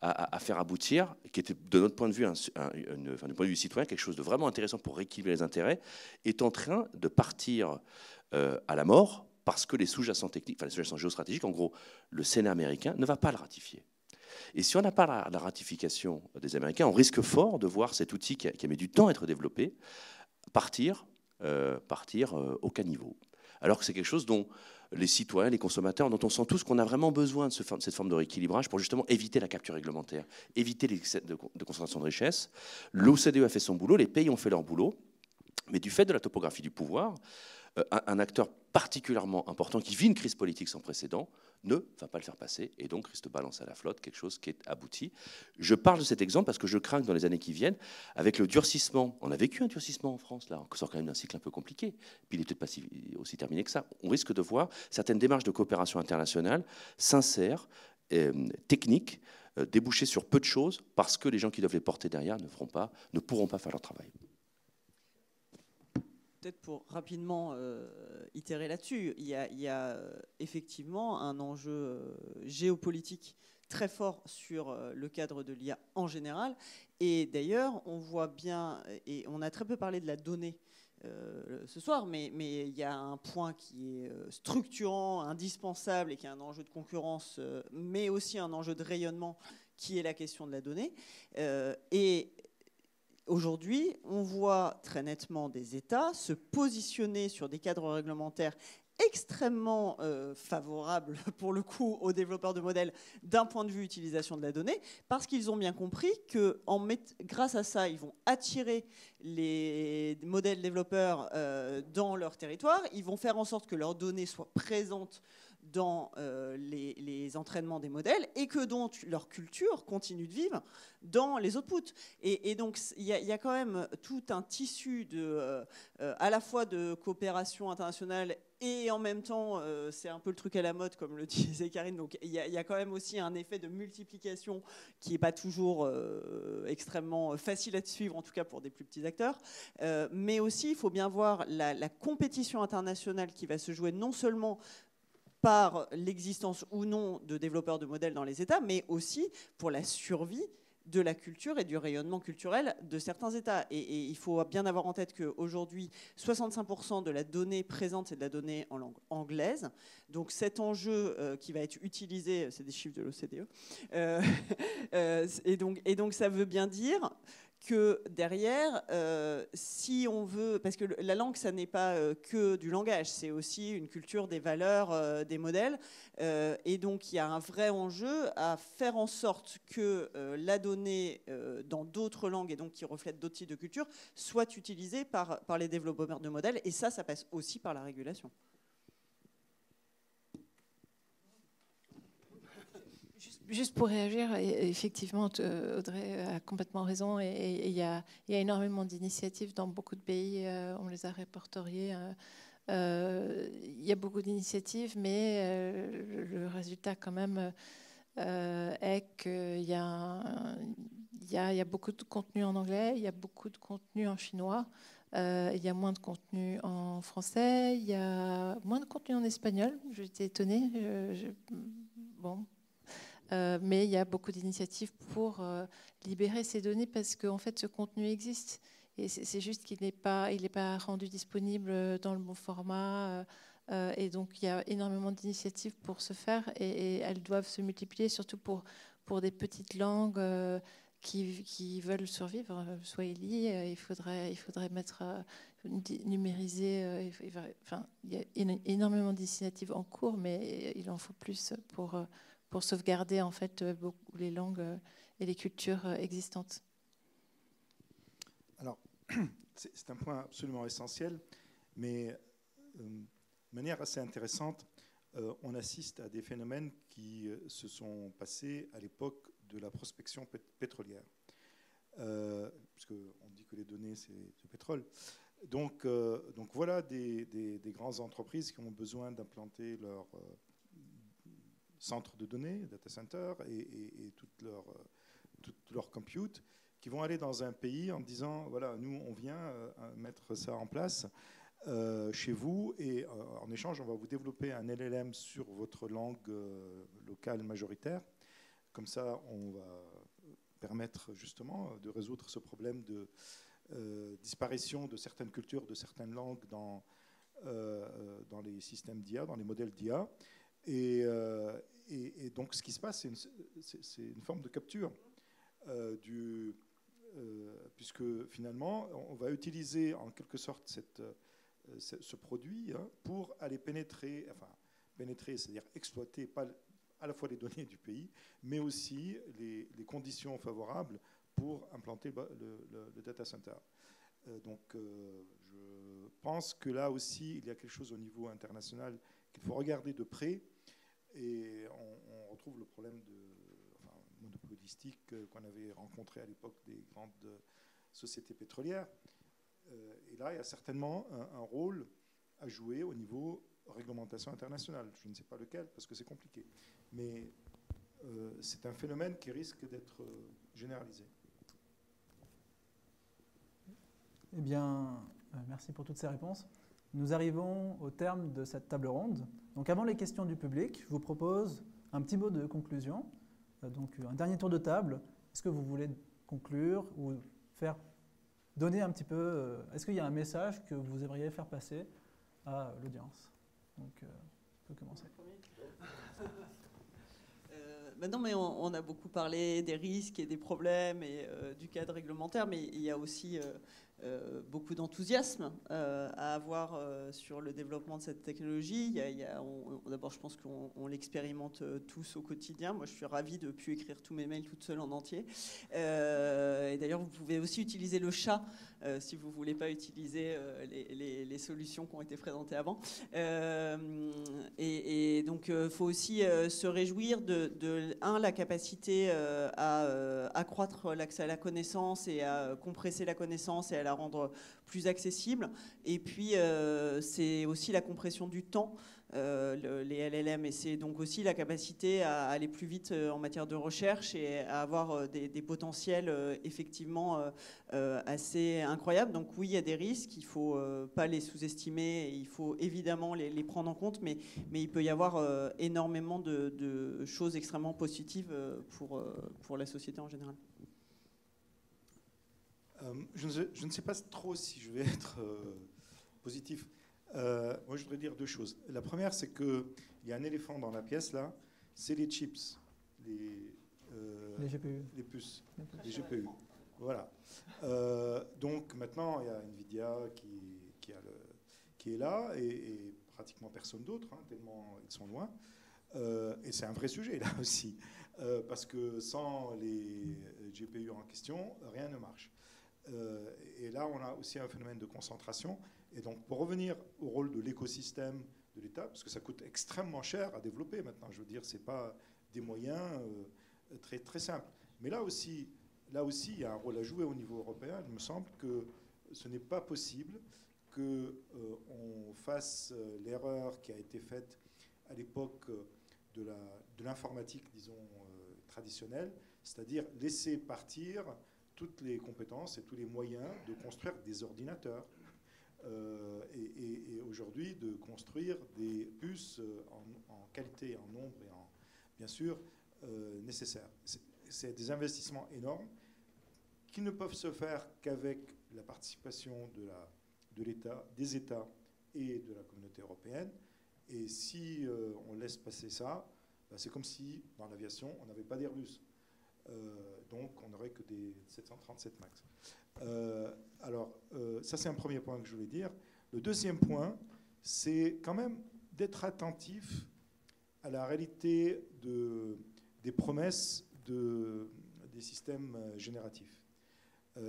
à faire aboutir, qui était de notre point de vue, du point de vue citoyen, quelque chose de vraiment intéressant pour rééquilibrer les intérêts, est en train de partir à la mort parce que les sous-jacents techniques, enfin les sous-jacents géostratégiques, en gros, le Sénat américain ne va pas le ratifier. Et si on n'a pas la ratification des Américains, on risque fort de voir cet outil qui a mis du temps à être développé partir au caniveau. Alors que c'est quelque chose dont les citoyens, les consommateurs, dont on sent tous qu'on a vraiment besoin de cette forme de rééquilibrage pour justement éviter la capture réglementaire, éviter l'excès de concentration de richesse. L'OCDE a fait son boulot, les pays ont fait leur boulot, mais du fait de la topographie du pouvoir, un acteur particulièrement important qui vit une crise politique sans précédent ne va pas le faire passer et donc risque de balancer à la flotte quelque chose qui est abouti. Je parle de cet exemple parce que je crains que dans les années qui viennent, avec le durcissement, on a vécu un durcissement en France, là, on sort quand même d'un cycle un peu compliqué, puis il n'est peut-être pas aussi terminé que ça. On risque de voir certaines démarches de coopération internationale sincères, techniques, déboucher sur peu de choses parce que les gens qui doivent les porter derrière ne pourront pas faire leur travail. Peut-être pour rapidement itérer là-dessus, il y a effectivement un enjeu géopolitique très fort sur le cadre de l'IA en général. Et d'ailleurs, on voit bien, et on a très peu parlé de la donnée ce soir, mais il y a un point qui est structurant, indispensable, et qui est un enjeu de concurrence, mais aussi un enjeu de rayonnement, qui est la question de la donnée. Et aujourd'hui, on voit très nettement des États se positionner sur des cadres réglementaires extrêmement favorables, pour le coup, aux développeurs de modèles d'un point de vue utilisation de la donnée, parce qu'ils ont bien compris que grâce à ça, ils vont attirer les modèles développeurs dans leur territoire, ils vont faire en sorte que leurs données soient présentes dans les entraînements des modèles et que donc leur culture continue de vivre dans les outputs. Et donc il y a quand même tout un tissu à la fois de coopération internationale et en même temps, c'est un peu le truc à la mode, comme le disait Karine. Donc il y a quand même aussi un effet de multiplication qui n'est pas toujours extrêmement facile à suivre, en tout cas pour des plus petits acteurs. Mais aussi, il faut bien voir la compétition internationale qui va se jouer non seulement par l'existence ou non de développeurs de modèles dans les États, mais aussi pour la survie de la culture et du rayonnement culturel de certains États. Et il faut bien avoir en tête qu'aujourd'hui, 65% de la donnée présente, c'est de la donnée en langue anglaise. Donc cet enjeu qui va être utilisé, c'est des chiffres de l'OCDE, et donc ça veut bien dire que derrière, si on veut, parce que la langue, ça n'est pas que du langage, c'est aussi une culture, des valeurs, des modèles, et donc il y a un vrai enjeu à faire en sorte que la donnée dans d'autres langues, et donc qui reflète d'autres types de cultures, soit utilisée par les développeurs de modèles, et ça passe aussi par la régulation. Juste pour réagir, effectivement, Audrey a complètement raison. Et il y a énormément d'initiatives dans beaucoup de pays. On les a répertoriées. Il y a beaucoup d'initiatives, mais le résultat, quand même, est qu'il y a beaucoup de contenu en anglais, il y a beaucoup de contenu en chinois, il y a moins de contenu en français, il y a moins de contenu en espagnol. J'étais étonnée. Bon. Mais il y a beaucoup d'initiatives pour libérer ces données parce qu'en fait, ce contenu existe. Et c'est juste qu'il n'est pas rendu disponible dans le bon format. Et donc, il y a énormément d'initiatives pour ce faire et elles doivent se multiplier, surtout pour des petites langues qui veulent survivre. Swahili, il faudrait numériser. Enfin, il y a énormément d'initiatives en cours, mais il en faut plus pour sauvegarder en fait beaucoup les langues et les cultures existantes. Alors, c'est un point absolument essentiel, mais de manière assez intéressante, on assiste à des phénomènes qui se sont passés à l'époque de la prospection pétrolière. Puisqu'on dit que les données, c'est le pétrole. Donc voilà des grandes entreprises qui ont besoin d'implanter leur centres de données, data center, et tout leur compute, qui vont aller dans un pays en disant, voilà, nous, on vient mettre ça en place chez vous, et en échange, on va vous développer un LLM sur votre langue locale majoritaire. Comme ça, on va permettre justement de résoudre ce problème de disparition de certaines cultures, de certaines langues dans les systèmes d'IA, dans les modèles d'IA. Et donc, ce qui se passe, c'est une forme de capture, puisque finalement, on va utiliser en quelque sorte ce produit pour aller pénétrer, c'est-à-dire exploiter à la fois les données du pays, mais aussi les conditions favorables pour implanter le data center. Donc, je pense que là aussi, il y a quelque chose au niveau international qu'il faut regarder de près. Et on retrouve le problème monopolistique qu'on avait rencontré à l'époque des grandes sociétés pétrolières. Et là, il y a certainement un rôle à jouer au niveau réglementation internationale. Je ne sais pas lequel, parce que c'est compliqué. Mais c'est un phénomène qui risque d'être généralisé. Eh bien, merci pour toutes ces réponses. Nous arrivons au terme de cette table ronde. Donc avant les questions du public, je vous propose un petit mot de conclusion. Donc un dernier tour de table. Est-ce que vous voulez conclure ou donner un petit peu... Est-ce qu'il y a un message que vous aimeriez faire passer à l'audience? Donc je peux commencer. Non, mais on a beaucoup parlé des risques et des problèmes et du cadre réglementaire, mais il y a aussi beaucoup d'enthousiasme à avoir sur le développement de cette technologie. D'abord, je pense qu'on l'expérimente tous au quotidien. Moi, je suis ravie de ne plus écrire tous mes mails toute seule en entier. Et d'ailleurs, vous pouvez aussi utiliser le chat si vous ne voulez pas utiliser les solutions qui ont été présentées avant. Et donc, il faut aussi se réjouir de la capacité à accroître l'accès à la connaissance et à compresser la connaissance et à la rendre plus accessible. Et puis, c'est aussi la compression du temps, les LLM, et c'est donc aussi la capacité à aller plus vite en matière de recherche et à avoir des potentiels effectivement assez incroyables. Donc oui, il y a des risques, il ne faut pas les sous-estimer, il faut évidemment les prendre en compte, mais il peut y avoir énormément de choses extrêmement positives pour la société en général. Je ne sais pas trop si je vais être positif. Moi, je voudrais dire deux choses. La première, c'est qu'il y a un éléphant dans la pièce, là, c'est les chips, les GPU. les puces, les GPU. Voilà. Donc maintenant, il y a Nvidia qui est là et pratiquement personne d'autre, hein, tellement ils sont loin. Et c'est un vrai sujet là aussi, parce que sans les GPU en question, rien ne marche. Et là, on a aussi un phénomène de concentration. Et donc, pour revenir au rôle de l'écosystème de l'État, parce que ça coûte extrêmement cher à développer maintenant, je veux dire, c'est pas des moyens très, très simples. Mais là aussi, il y a un rôle à jouer au niveau européen. Il me semble que ce n'est pas possible qu'on fasse l'erreur qui a été faite à l'époque de l'informatique, disons, traditionnelle, c'est-à-dire laisser partir toutes les compétences et tous les moyens de construire des ordinateurs et aujourd'hui de construire des puces en qualité, en nombre et bien sûr nécessaires. C'est des investissements énormes qui ne peuvent se faire qu'avec la participation de l'État, des États et de la communauté européenne. Et si on laisse passer ça, ben c'est comme si dans l'aviation on n'avait pas d'Airbus. Donc on n'aurait que des 737 MAX. Ça c'est un premier point que je voulais dire. Le deuxième point, c'est quand même d'être attentif à la réalité des promesses des systèmes génératifs.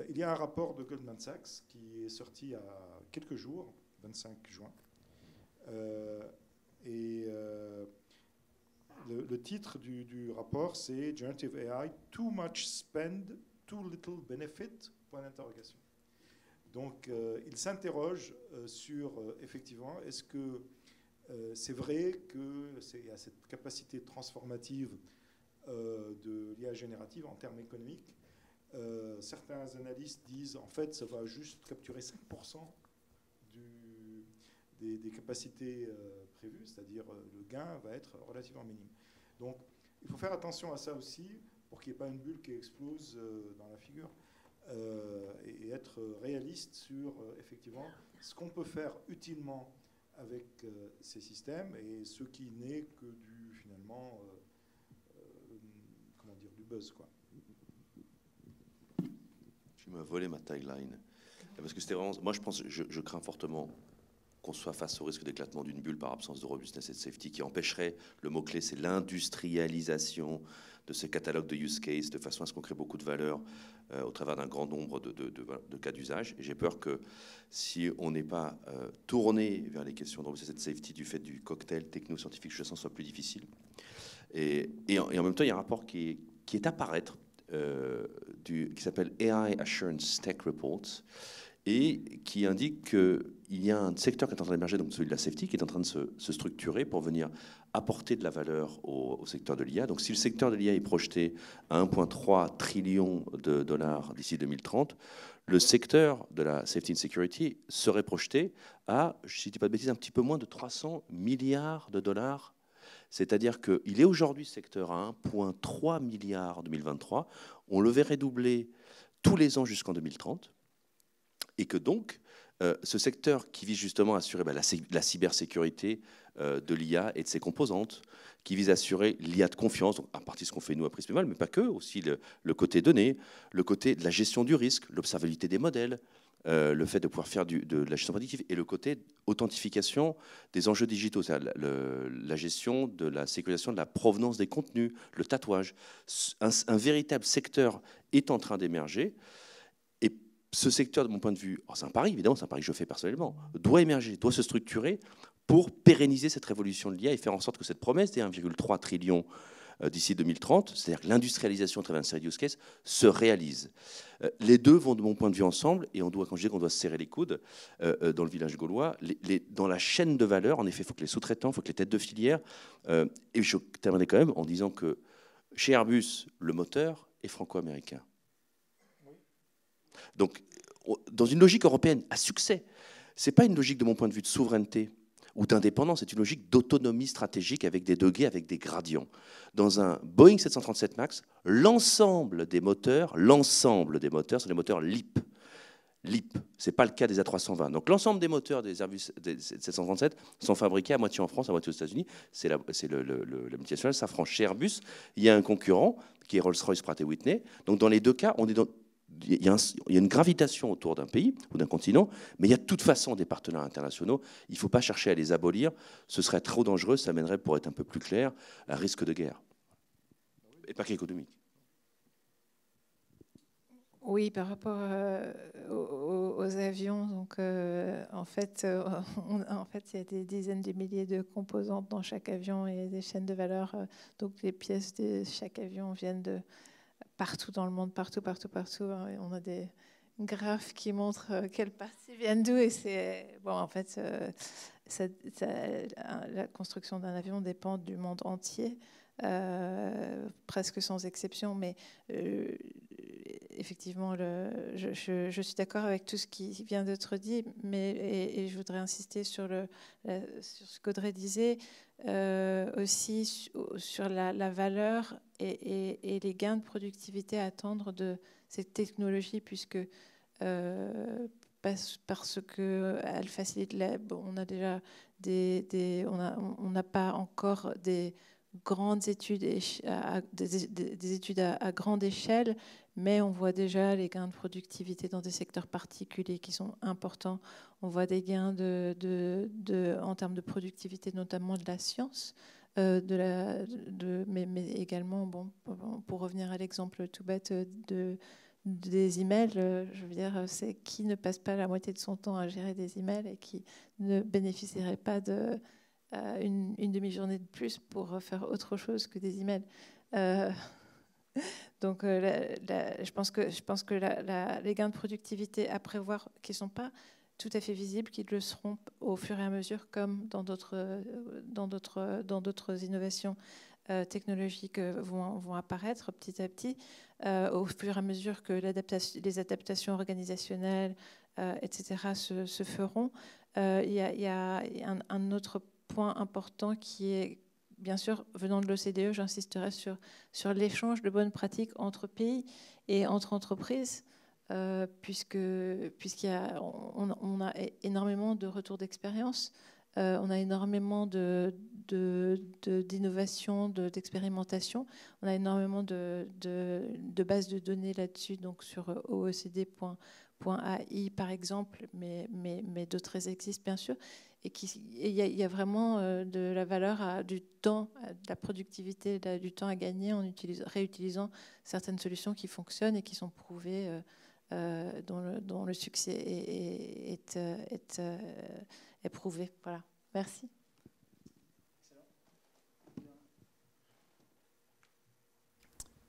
Il y a un rapport de Goldman Sachs qui est sorti il y a quelques jours, 25 juin, le titre du rapport, c'est Generative AI, Too Much Spend, Too Little Benefit, point d'interrogation. Donc, il s'interroge sur, effectivement, est-ce que c'est vrai qu'il y a cette capacité transformative de l'IA générative en termes économiques. Certains analystes disent, en fait, ça va juste capturer 5% des capacités prévues, c'est-à-dire le gain va être relativement minime. Donc, il faut faire attention à ça aussi pour qu'il n'y ait pas une bulle qui explose dans la figure et être réaliste sur, effectivement, ce qu'on peut faire utilement avec ces systèmes et ce qui n'est que finalement, comment dire, du buzz, quoi. Tu m'as volé ma tagline. Parce que c'était vraiment... Moi, je crains fortement qu'on soit face au risque d'éclatement d'une bulle par absence de robustness et de safety qui empêcherait, le mot-clé, c'est l'industrialisation de ce catalogue de use case, de façon à ce qu'on crée beaucoup de valeur au travers d'un grand nombre de cas d'usage. Et j'ai peur que si on n'est pas tourné vers les questions de robustness et de safety du fait du cocktail techno-scientifique, je sens, soit plus difficile. Et en même temps, il y a un rapport qui est à paraître, qui s'appelle AI Assurance Tech Reports, et qui indique qu'il y a un secteur qui est en train d'émerger, donc celui de la safety, qui est en train de se structurer pour venir apporter de la valeur au secteur de l'IA. Donc si le secteur de l'IA est projeté à 1,3 trillion de dollars d'ici 2030, le secteur de la safety and security serait projeté à, si je ne dis pas de bêtises, un petit peu moins de 300 milliards de dollars. C'est-à-dire qu'il est aujourd'hui secteur à 1,3 milliard en 2023. On le verrait doubler tous les ans jusqu'en 2030. Et que donc, ce secteur qui vise justement à assurer la cybersécurité de l'IA et de ses composantes, qui vise à assurer l'IA de confiance, donc en partie ce qu'on fait nous à Prismeval, mais pas que, aussi le côté données, le côté de la gestion du risque, l'observabilité des modèles, le fait de pouvoir faire de la gestion prédictive, et le côté authentification des enjeux digitaux, c'est-à-dire la gestion de la sécurisation de la provenance des contenus, le tatouage. Un véritable secteur est en train d'émerger. Ce secteur, de mon point de vue, c'est un pari, évidemment, c'est un pari que je fais personnellement, doit émerger, doit se structurer pour pérenniser cette révolution de l'IA et faire en sorte que cette promesse des 1,3 trillion d'ici 2030, c'est-à-dire que l'industrialisation à travers une série de use cases, se réalise. Les deux vont, de mon point de vue, ensemble, et quand je dis qu'on doit se serrer les coudes dans le village gaulois, dans la chaîne de valeur, en effet, il faut que les sous-traitants, il faut que les têtes de filière, et je terminerai quand même en disant que chez Airbus, le moteur est franco-américain. Donc, dans une logique européenne à succès, ce n'est pas une logique de mon point de vue de souveraineté ou d'indépendance, c'est une logique d'autonomie stratégique avec des degrés, avec des gradients. Dans un Boeing 737 MAX, l'ensemble des moteurs sont des moteurs LEAP. LEAP, ce n'est pas le cas des A320. Donc l'ensemble des moteurs des Airbus 737 sont fabriqués à moitié en France, à moitié aux États-Unis. C'est la multinationale Safran. Chez Airbus, il y a un concurrent qui est Rolls-Royce, Pratt & Whitney. Donc dans les deux cas, on est il y a une gravitation autour d'un pays ou d'un continent, mais il y a de toute façon des partenaires internationaux. Il ne faut pas chercher à les abolir. Ce serait trop dangereux. Ça mènerait, pour être un peu plus clair, à un risque de guerre. Et pas qu'économique. Oui, par rapport aux avions, donc en fait, il y a des dizaines de milliers de composantes dans chaque avion et des chaînes de valeur. Donc les pièces de chaque avion viennent de partout dans le monde, partout. Et on a des graphes qui montrent quelles parties viennent d'où. Et c'est bon, en fait, la construction d'un avion dépend du monde entier. Presque sans exception, mais effectivement, je suis d'accord avec tout ce qui vient d'être dit, et je voudrais insister sur ce qu'Audrey disait, aussi sur la valeur et les gains de productivité à attendre de cette technologie, puisque parce qu'elle facilite on a déjà on n'a pas encore des grandes études, des études à grande échelle, mais on voit déjà les gains de productivité dans des secteurs particuliers qui sont importants. On voit des gains en termes de productivité, notamment de la science, mais également, bon, pour revenir à l'exemple tout bête des emails, je veux dire, c'est qui ne passe pas la moitié de son temps à gérer des emails et qui ne bénéficierait pas de une demi-journée de plus pour faire autre chose que des emails. Donc, je pense que les gains de productivité à prévoir, qui ne sont pas tout à fait visibles, qui le seront au fur et à mesure, comme dans d'autres innovations technologiques vont apparaître petit à petit, au fur et à mesure que les adaptations organisationnelles, etc., se feront. Il y a un autre point important qui est, bien sûr, venant de l'OCDE, j'insisterai sur l'échange de bonnes pratiques entre pays et entre entreprises, puisqu'on a énormément de retours d'expérience, on a énormément d'innovation, d'expérimentation, on a énormément de bases de données là-dessus, donc sur OECD.ai par exemple, mais d'autres existent bien sûr. Et il y a vraiment de la valeur, du temps, de la productivité, du temps à gagner en réutilisant certaines solutions qui fonctionnent et qui sont prouvées, dont le succès est prouvé. Voilà. Merci.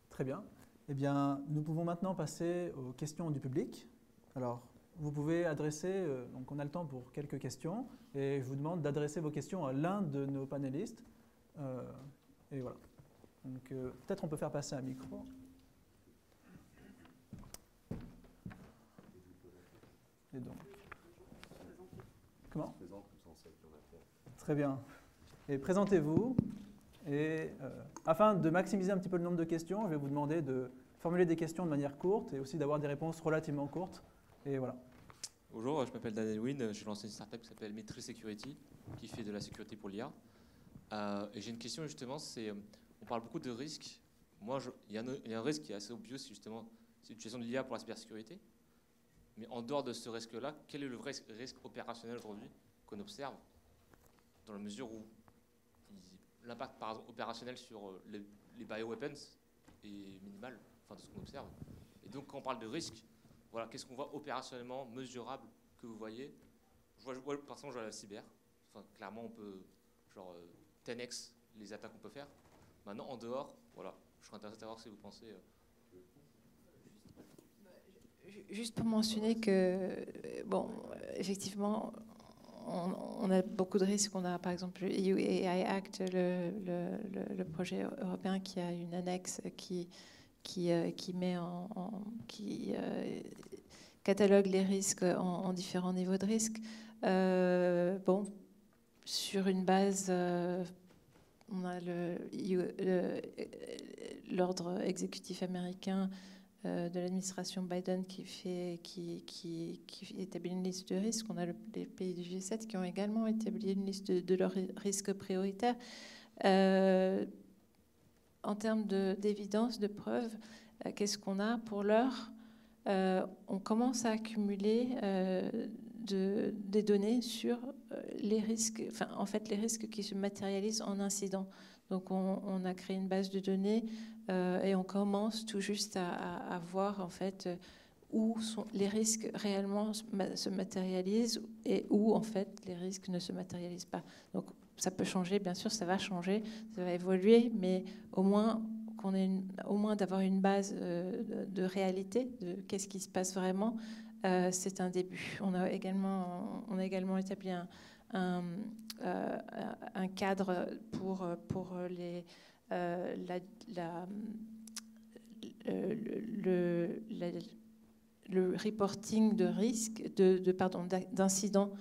Très bien. Eh bien, nous pouvons maintenant passer aux questions du public. Alors, vous pouvez adresser, donc on a le temps pour quelques questions, et je vous demande d'adresser vos questions à l'un de nos panélistes. Et voilà. Donc peut-être on peut faire passer un micro. Et donc. Comment ? Très bien. Et présentez-vous. Et afin de maximiser un petit peu le nombre de questions, je vais vous demander de formuler des questions de manière courte et aussi d'avoir des réponses relativement courtes. Et voilà. Bonjour, je m'appelle Daniel Wynne, j'ai lancé une startup qui s'appelle Metri Security, qui fait de la sécurité pour l'IA. Et j'ai une question justement, on parle beaucoup de risques. Moi, il y a un risque qui est assez obvious, c'est justement l'utilisation de l'IA pour la cybersécurité. Mais en dehors de ce risque-là, quel est le vrai risque opérationnel aujourd'hui qu'on observe, dans la mesure où l'impact opérationnel sur les bioweapons est minimal, enfin de ce qu'on observe. Et donc quand on parle de risque, voilà, qu'est-ce qu'on voit opérationnellement, mesurable, que vous voyez ? Par exemple, je vois la cyber. Enfin, clairement, on peut 10x les attaques qu'on peut faire. Maintenant, en dehors, voilà, je serais intéressé de savoir ce que vous pensez. Juste pour mentionner que, bon, effectivement, on a beaucoup de risques. On a, par exemple, le EU AI Act, le projet européen qui a une annexe qui catalogue les risques en différents niveaux de risque. Bon, sur une base, on a l'ordre exécutif américain de l'administration Biden qui établit une liste de risques. On a les pays du G7 qui ont également établi une liste de leurs risques prioritaires. En termes d'évidence, de preuves, qu'est-ce qu'on a pour l'heure ? on commence à accumuler des données sur les risques, enfin, en fait, les risques qui se matérialisent en incidents. Donc, on a créé une base de données et on commence tout juste à voir, en fait, où sont les risques réellement se matérialisent et où, en fait, les risques ne se matérialisent pas. Donc, ça peut changer, bien sûr, ça va changer, ça va évoluer, mais au moins d'avoir une base de réalité, de qu'est-ce qui se passe vraiment, c'est un début. On a également établi un cadre pour le reporting de risques, d'incidents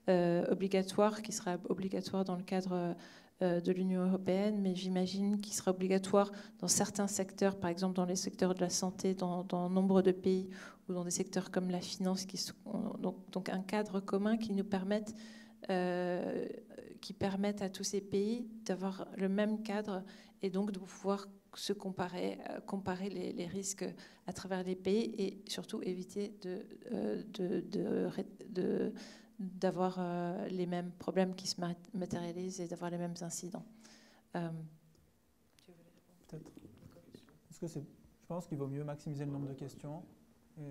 obligatoire, qui sera obligatoire dans le cadre de l'Union européenne, mais j'imagine qu'il sera obligatoire dans certains secteurs, par exemple dans les secteurs de la santé, dans nombre de pays, ou dans des secteurs comme la finance, donc un cadre commun qui nous permette à tous ces pays d'avoir le même cadre et donc de pouvoir se comparer les risques à travers les pays et surtout éviter d'avoir les mêmes problèmes qui se matérialisent et d'avoir les mêmes incidents. Peut-être. Je pense qu'il vaut mieux maximiser le nombre de questions. Mais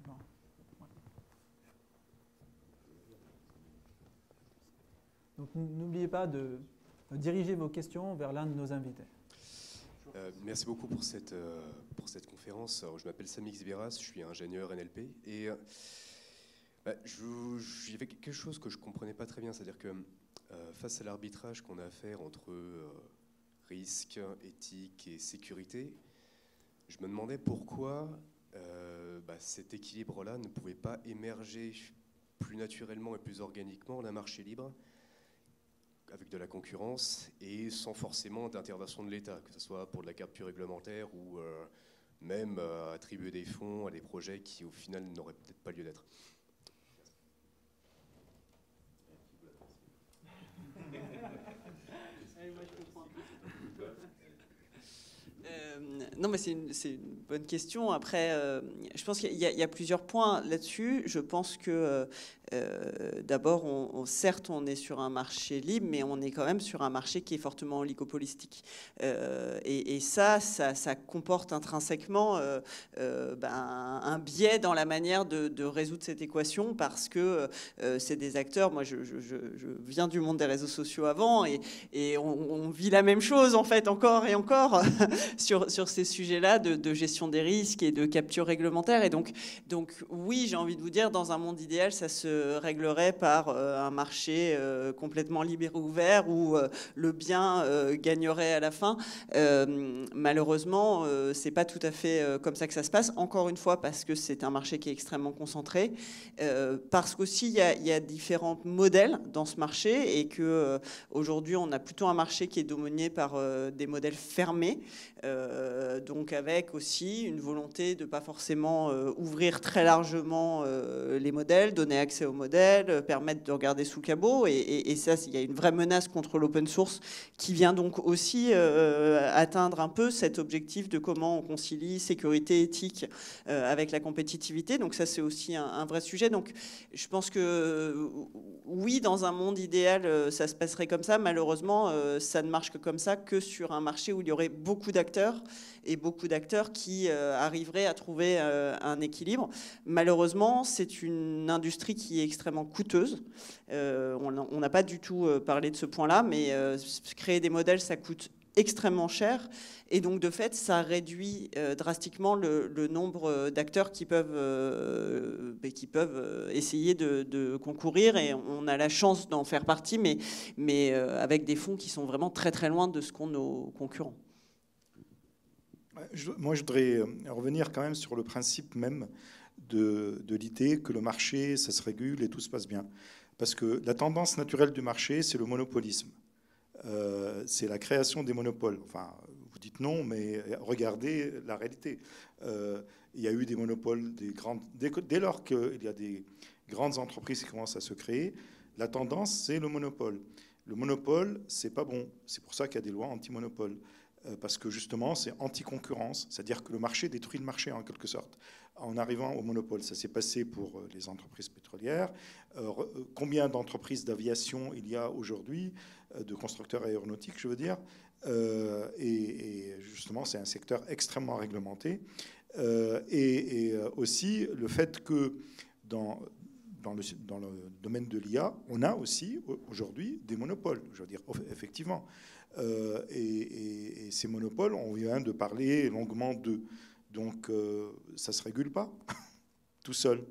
non. Ouais. Donc n'oubliez pas de diriger vos questions vers l'un de nos invités. Merci beaucoup pour cette conférence. Alors, je m'appelle Sami Xberas, je suis ingénieur NLP et il y avait quelque chose que je ne comprenais pas très bien, c'est-à-dire que face à l'arbitrage qu'on a à faire entre risque, éthique et sécurité, je me demandais pourquoi cet équilibre-là ne pouvait pas émerger plus naturellement et plus organiquement d'un marché libre, avec de la concurrence et sans forcément d'intervention de l'État, que ce soit pour de la capture réglementaire ou même attribuer des fonds à des projets qui au final n'auraient peut-être pas lieu d'être. Non, mais c'est une bonne question. Après, je pense qu'il y a plusieurs points là-dessus. Je pense que d'abord, certes, on est sur un marché libre, mais on est quand même sur un marché qui est fortement oligopolistique. Et ça comporte intrinsèquement un biais dans la manière de résoudre cette équation, parce que c'est des acteurs. Moi, je viens du monde des réseaux sociaux avant, et on vit la même chose, en fait, encore et encore, sur ces sujets-là de gestion des risques et de capture réglementaire. Et donc oui, j'ai envie de vous dire, dans un monde idéal, ça se réglerait par un marché complètement libre et ouvert où le bien gagnerait à la fin. Malheureusement, c'est pas tout à fait comme ça que ça se passe. Encore une fois, parce que c'est un marché qui est extrêmement concentré, parce qu'aussi il y a différents modèles dans ce marché et que aujourd'hui on a plutôt un marché qui est dominé par des modèles fermés. Donc avec aussi une volonté de ne pas forcément ouvrir très largement les modèles, donner accès aux modèles, permettre de regarder sous le cabot. Et ça, il y a une vraie menace contre l'open source qui vient donc aussi atteindre un peu cet objectif de comment on concilie sécurité, éthique avec la compétitivité. Donc ça, c'est aussi un vrai sujet. Donc je pense que oui, dans un monde idéal, ça se passerait comme ça. Malheureusement, ça ne marche que comme ça, que sur un marché où il y aurait beaucoup d'acteurs et beaucoup d'acteurs qui arriveraient à trouver un équilibre. Malheureusement, c'est une industrie qui est extrêmement coûteuse. On n'a pas du tout parlé de ce point-là, mais créer des modèles, ça coûte extrêmement cher. Et donc, de fait, ça réduit drastiquement le nombre d'acteurs qui peuvent essayer de concourir. Et on a la chance d'en faire partie, mais avec des fonds qui sont vraiment très, très loin de ce qu'ont nos concurrents. Moi, je voudrais revenir quand même sur le principe même de l'idée que le marché, ça se régule et tout se passe bien. Parce que la tendance naturelle du marché, c'est le monopolisme. C'est la création des monopoles. Enfin, vous dites non, mais regardez la réalité. Il y a eu des monopoles, dès lors qu'il y a des grandes entreprises qui commencent à se créer, la tendance, c'est le monopole. Le monopole, c'est pas bon. C'est pour ça qu'il y a des lois anti-monopole. parce que justement, c'est anti-concurrence, c'est-à-dire que le marché détruit le marché en quelque sorte, en arrivant au monopole. Ça s'est passé pour les entreprises pétrolières. Combien d'entreprises d'aviation il y a aujourd'hui, de constructeurs aéronautiques, je veux dire, et justement, c'est un secteur extrêmement réglementé. Et aussi le fait que dans le domaine de l'IA, on a aussi aujourd'hui des monopoles, je veux dire, effectivement. Et ces monopoles, on vient de parler longuement d'eux. Donc, ça ne se régule pas tout seul.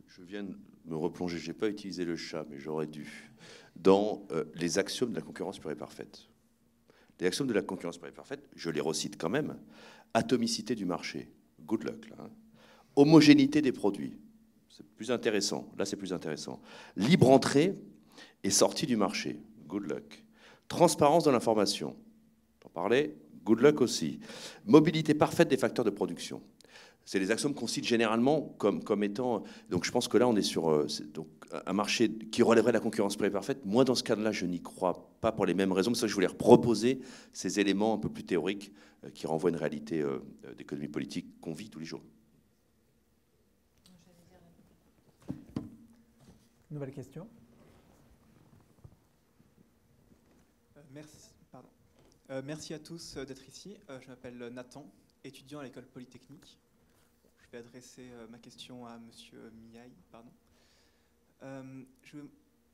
Je viens de me replonger, je n'ai pas utilisé le chat, mais j'aurais dû, dans les axiomes de la concurrence pure et parfaite. Les axiomes de la concurrence pure et parfaite, je les recite quand même. Atomicité du marché, good luck, là, hein. Homogénéité des produits, c'est plus intéressant, là c'est plus intéressant. Libre entrée et sortie du marché, good luck. Transparence de l'information, j'en parlais, good luck aussi. Mobilité parfaite des facteurs de production. C'est les axiomes qu'on cite généralement comme étant... Donc je pense que là on est sur donc, un marché qui relèverait la concurrence pure et parfaite. Moi dans ce cadre-là je n'y crois pas pour les mêmes raisons. C'est ça que je voulais proposer ces éléments un peu plus théoriques qui renvoient à une réalité d'économie politique qu'on vit tous les jours. Nouvelle question. Merci à tous d'être ici. Je m'appelle Nathan, étudiant à l'école polytechnique. Je vais adresser ma question à Monsieur Miaille.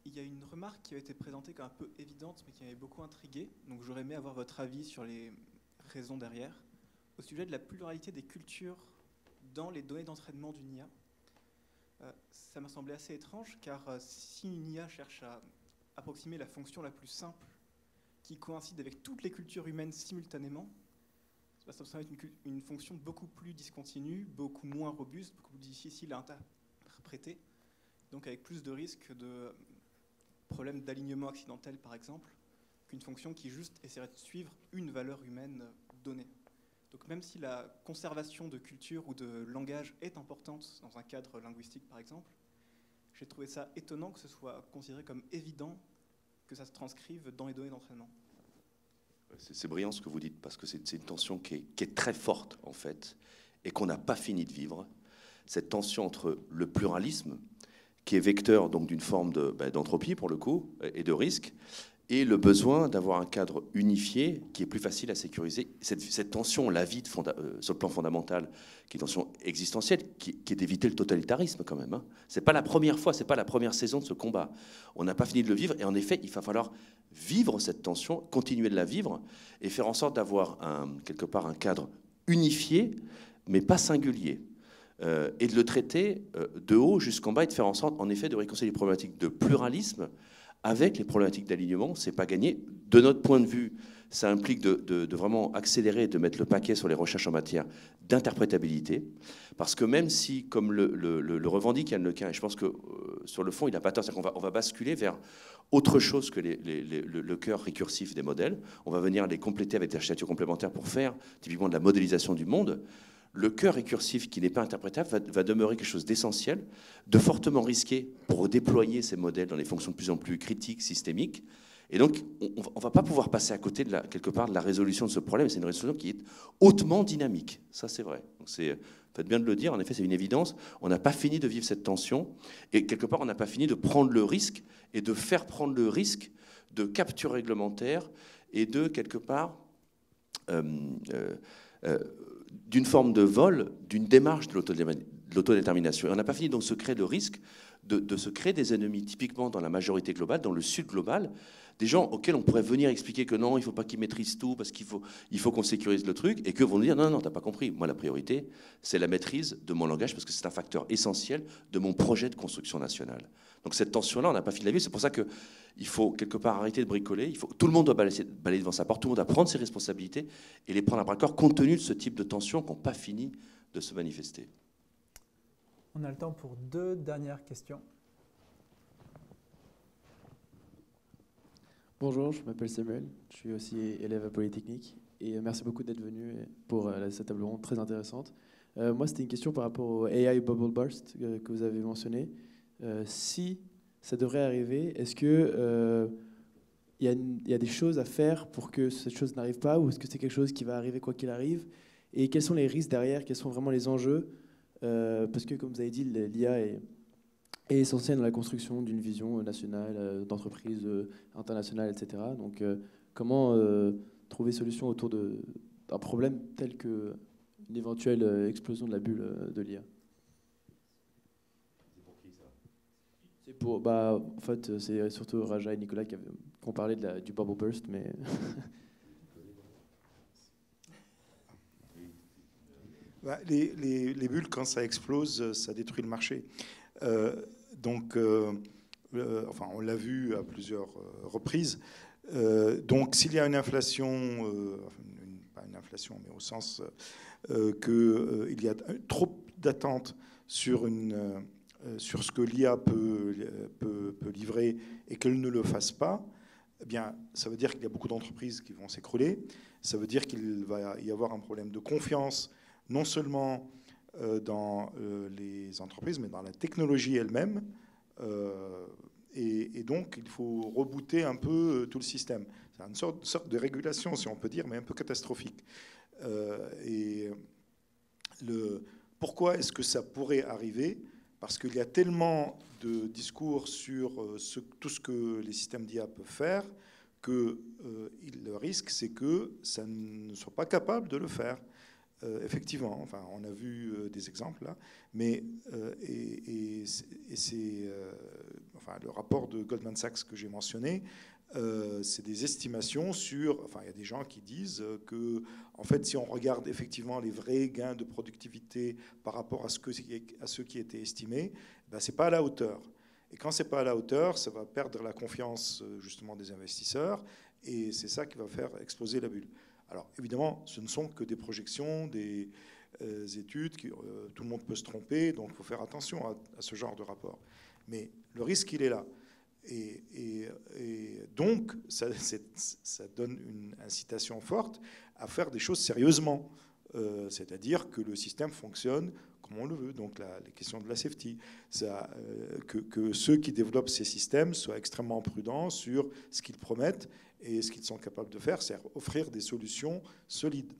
Il y a une remarque qui a été présentée comme un peu évidente, mais qui m'avait beaucoup intrigué. Donc j'aurais aimé avoir votre avis sur les raisons derrière. Au sujet de la pluralité des cultures dans les données d'entraînement d'une IA. Ça m'a semblé assez étrange, car si une IA cherche à approximer la fonction la plus simple, qui coïncide avec toutes les cultures humaines simultanément, ça me semble être une fonction beaucoup plus discontinue, beaucoup moins robuste, beaucoup plus difficile à interpréter, donc avec plus de risques de problèmes d'alignement accidentel, par exemple, qu'une fonction qui juste essaierait de suivre une valeur humaine donnée. Donc même si la conservation de culture ou de langage est importante dans un cadre linguistique, par exemple, j'ai trouvé ça étonnant que ce soit considéré comme évident que ça se transcrive dans les données d'entraînement. C'est brillant ce que vous dites, parce que c'est une tension qui est très forte, en fait, et qu'on n'a pas fini de vivre. Cette tension entre le pluralisme, qui est vecteur donc d'une forme d'entropie, pour le coup, et de risque, et le besoin d'avoir un cadre unifié qui est plus facile à sécuriser. Cette tension, on la vit sur le plan fondamental, qui est une tension existentielle, qui est d'éviter le totalitarisme quand même, hein. C'est pas la première fois, c'est pas la première saison de ce combat. On n'a pas fini de le vivre, et en effet, il va falloir vivre cette tension, continuer de la vivre, et faire en sorte d'avoir quelque part un cadre unifié, mais pas singulier. Et de le traiter de haut jusqu'en bas, et de faire en sorte, en effet, de réconcilier les problématiques de pluralisme avec les problématiques d'alignement. C'est pas gagné. De notre point de vue, ça implique de vraiment accélérer, de mettre le paquet sur les recherches en matière d'interprétabilité, parce que même si, comme le revendique Yann Lequin, et je pense que sur le fond, il n'a pas tort, c'est qu'on va basculer vers autre chose que le cœur récursif des modèles. On va venir les compléter avec des architectures complémentaires pour faire typiquement de la modélisation du monde. Le cœur récursif qui n'est pas interprétable va demeurer quelque chose d'essentiel, de fortement risqué pour déployer ces modèles dans des fonctions de plus en plus critiques, systémiques. Et donc, on ne va pas pouvoir passer à côté, quelque part, de la résolution de ce problème. C'est une résolution qui est hautement dynamique. Ça, c'est vrai. Donc, faites bien de le dire. En effet, c'est une évidence. On n'a pas fini de vivre cette tension. Et quelque part, on n'a pas fini de prendre le risque et de faire prendre le risque de capture réglementaire et de, quelque part, d'une forme de vol, d'une démarche de l'autodétermination. Et on n'a pas fini donc de se créer le risque de se créer des ennemis, typiquement dans la majorité globale, dans le sud global, des gens auxquels on pourrait venir expliquer que non, il ne faut pas qu'ils maîtrisent tout, parce qu'il faut qu'on sécurise le truc, et qu'eux vont nous dire non, tu n'as pas compris. Moi, la priorité, c'est la maîtrise de mon langage, parce que c'est un facteur essentiel de mon projet de construction nationale. Donc cette tension-là, on n'a pas fini de la vivre. C'est pour ça qu'il faut quelque part arrêter de bricoler. Tout le monde doit balayer devant sa porte, tout le monde doit prendre ses responsabilités et les prendre à bras-le-corps, compte tenu de ce type de tensions qui n'ont pas fini de se manifester. On a le temps pour 2 dernières questions. Bonjour, je m'appelle Samuel, je suis aussi élève à Polytechnique et merci beaucoup d'être venu pour cette table ronde très intéressante. Moi, c'était une question par rapport au AI Bubble Burst que vous avez mentionné. Si ça devrait arriver, est-ce que il y a des choses à faire pour que cette chose n'arrive pas, ou est-ce que c'est quelque chose qui va arriver quoi qu'il arrive? Et quels sont les risques derrière? Quels sont vraiment les enjeux? Parce que, comme vous avez dit, l'IA est essentielle dans la construction d'une vision nationale, d'entreprise internationale, etc. Donc, comment trouver solution autour d'un problème tel qu'une éventuelle explosion de la bulle de l'IA? C'est pour, en fait, c'est surtout Raja et Nicolas qui ont parlé du bubble burst, mais... Les bulles, quand ça explose, ça détruit le marché. Donc, on l'a vu à plusieurs reprises. Donc, s'il y a une inflation, pas une inflation, mais au sens qu'il y a trop d'attentes sur ce que l'IA peut livrer et qu'elle ne le fasse pas, eh bien, ça veut dire qu'il y a beaucoup d'entreprises qui vont s'écrouler. Ça veut dire qu'il va y avoir un problème de confiance, non seulement dans les entreprises, mais dans la technologie elle-même. Et donc, il faut rebooter un peu tout le système. C'est une sorte de régulation, si on peut dire, mais un peu catastrophique. Pourquoi est-ce que ça pourrait arriver? Parce qu'il y a tellement de discours sur tout ce que les systèmes d'IA peuvent faire que le risque, c'est que ça ne soit pas capable de le faire. Effectivement, enfin, on a vu des exemples là, mais c'est le rapport de Goldman Sachs que j'ai mentionné, c'est des estimations sur. Enfin, il y a des gens qui disent que, en fait, si on regarde effectivement les vrais gains de productivité par rapport à ceux qui étaient estimés, ben, c'est pas à la hauteur. Et quand c'est pas à la hauteur, ça va perdre la confiance justement des investisseurs, et c'est ça qui va faire exploser la bulle. Alors, évidemment, ce ne sont que des projections, des études, tout le monde peut se tromper, donc il faut faire attention à ce genre de rapport. Mais le risque, il est là. Et donc, ça donne une incitation forte à faire des choses sérieusement, c'est-à-dire que le système fonctionne comme on le veut. Donc, les questions de la safety, que ceux qui développent ces systèmes soient extrêmement prudents sur ce qu'ils promettent et ce qu'ils sont capables de faire, c'est offrir des solutions solides.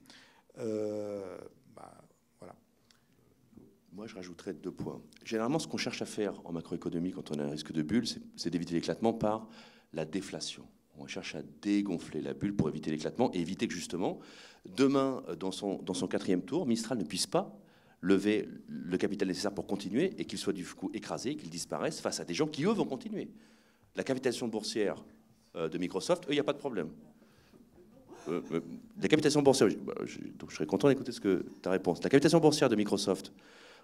Voilà. Moi, je rajouterais 2 points. Généralement, ce qu'on cherche à faire en macroéconomie quand on a un risque de bulle, c'est d'éviter l'éclatement par la déflation. On cherche à dégonfler la bulle pour éviter l'éclatement et éviter que, justement, demain, dans son 4e tour, Mistral ne puisse pas lever le capital nécessaire pour continuer et qu'il soit du coup écrasé, qu'il disparaisse face à des gens qui, eux, vont continuer. La capitalisation boursière de Microsoft, eux, il n'y a pas de problème. La capitalisation boursière, donc je serais content d'écouter ta réponse. La capitalisation boursière de Microsoft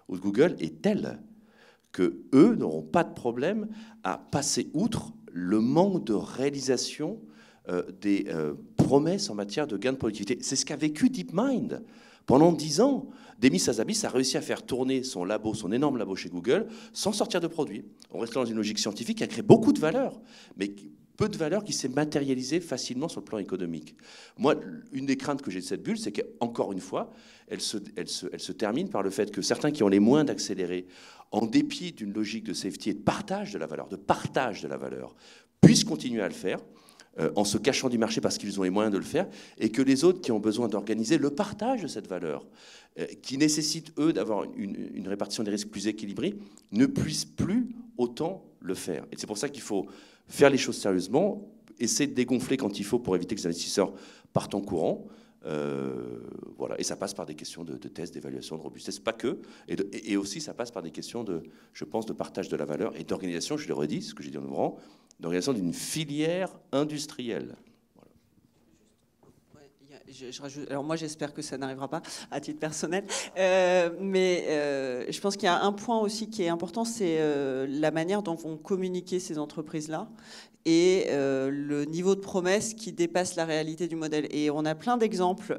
ou de Google est telle que eux n'auront pas de problème à passer outre le manque de réalisation des promesses en matière de gain de productivité. C'est ce qu'a vécu DeepMind. Pendant 10 ans, Demis Hassabis a réussi à faire tourner son énorme labo chez Google, sans sortir de produit. On reste dans une logique scientifique qui a créé beaucoup de valeur, mais peu de valeur qui s'est matérialisée facilement sur le plan économique. Moi, une des craintes que j'ai de cette bulle, c'est qu'encore une fois, elle se termine par le fait que certains qui ont les moyens d'accélérer, en dépit d'une logique de safety et de partage de la valeur, puissent continuer à le faire, en se cachant du marché parce qu'ils ont les moyens de le faire, et que les autres qui ont besoin d'organiser le partage de cette valeur, qui nécessite, eux, d'avoir une répartition des risques plus équilibrée, ne puissent plus autant le faire. Et c'est pour ça qu'il faut faire les choses sérieusement, essayer de dégonfler quand il faut pour éviter que les investisseurs partent en courant. Voilà. Et ça passe par des questions de tests, d'évaluation, de robustesse, pas que. Et aussi, ça passe par des questions, je pense, de partage de la valeur et d'organisation, je le redis, ce que j'ai dit en ouvrant, d'organisation d'une filière industrielle. Alors moi, j'espère que ça n'arrivera pas, à titre personnel. Mais je pense qu'il y a un point aussi qui est important, c'est la manière dont vont communiquer ces entreprises-là et le niveau de promesse qui dépasse la réalité du modèle. Et on a plein d'exemples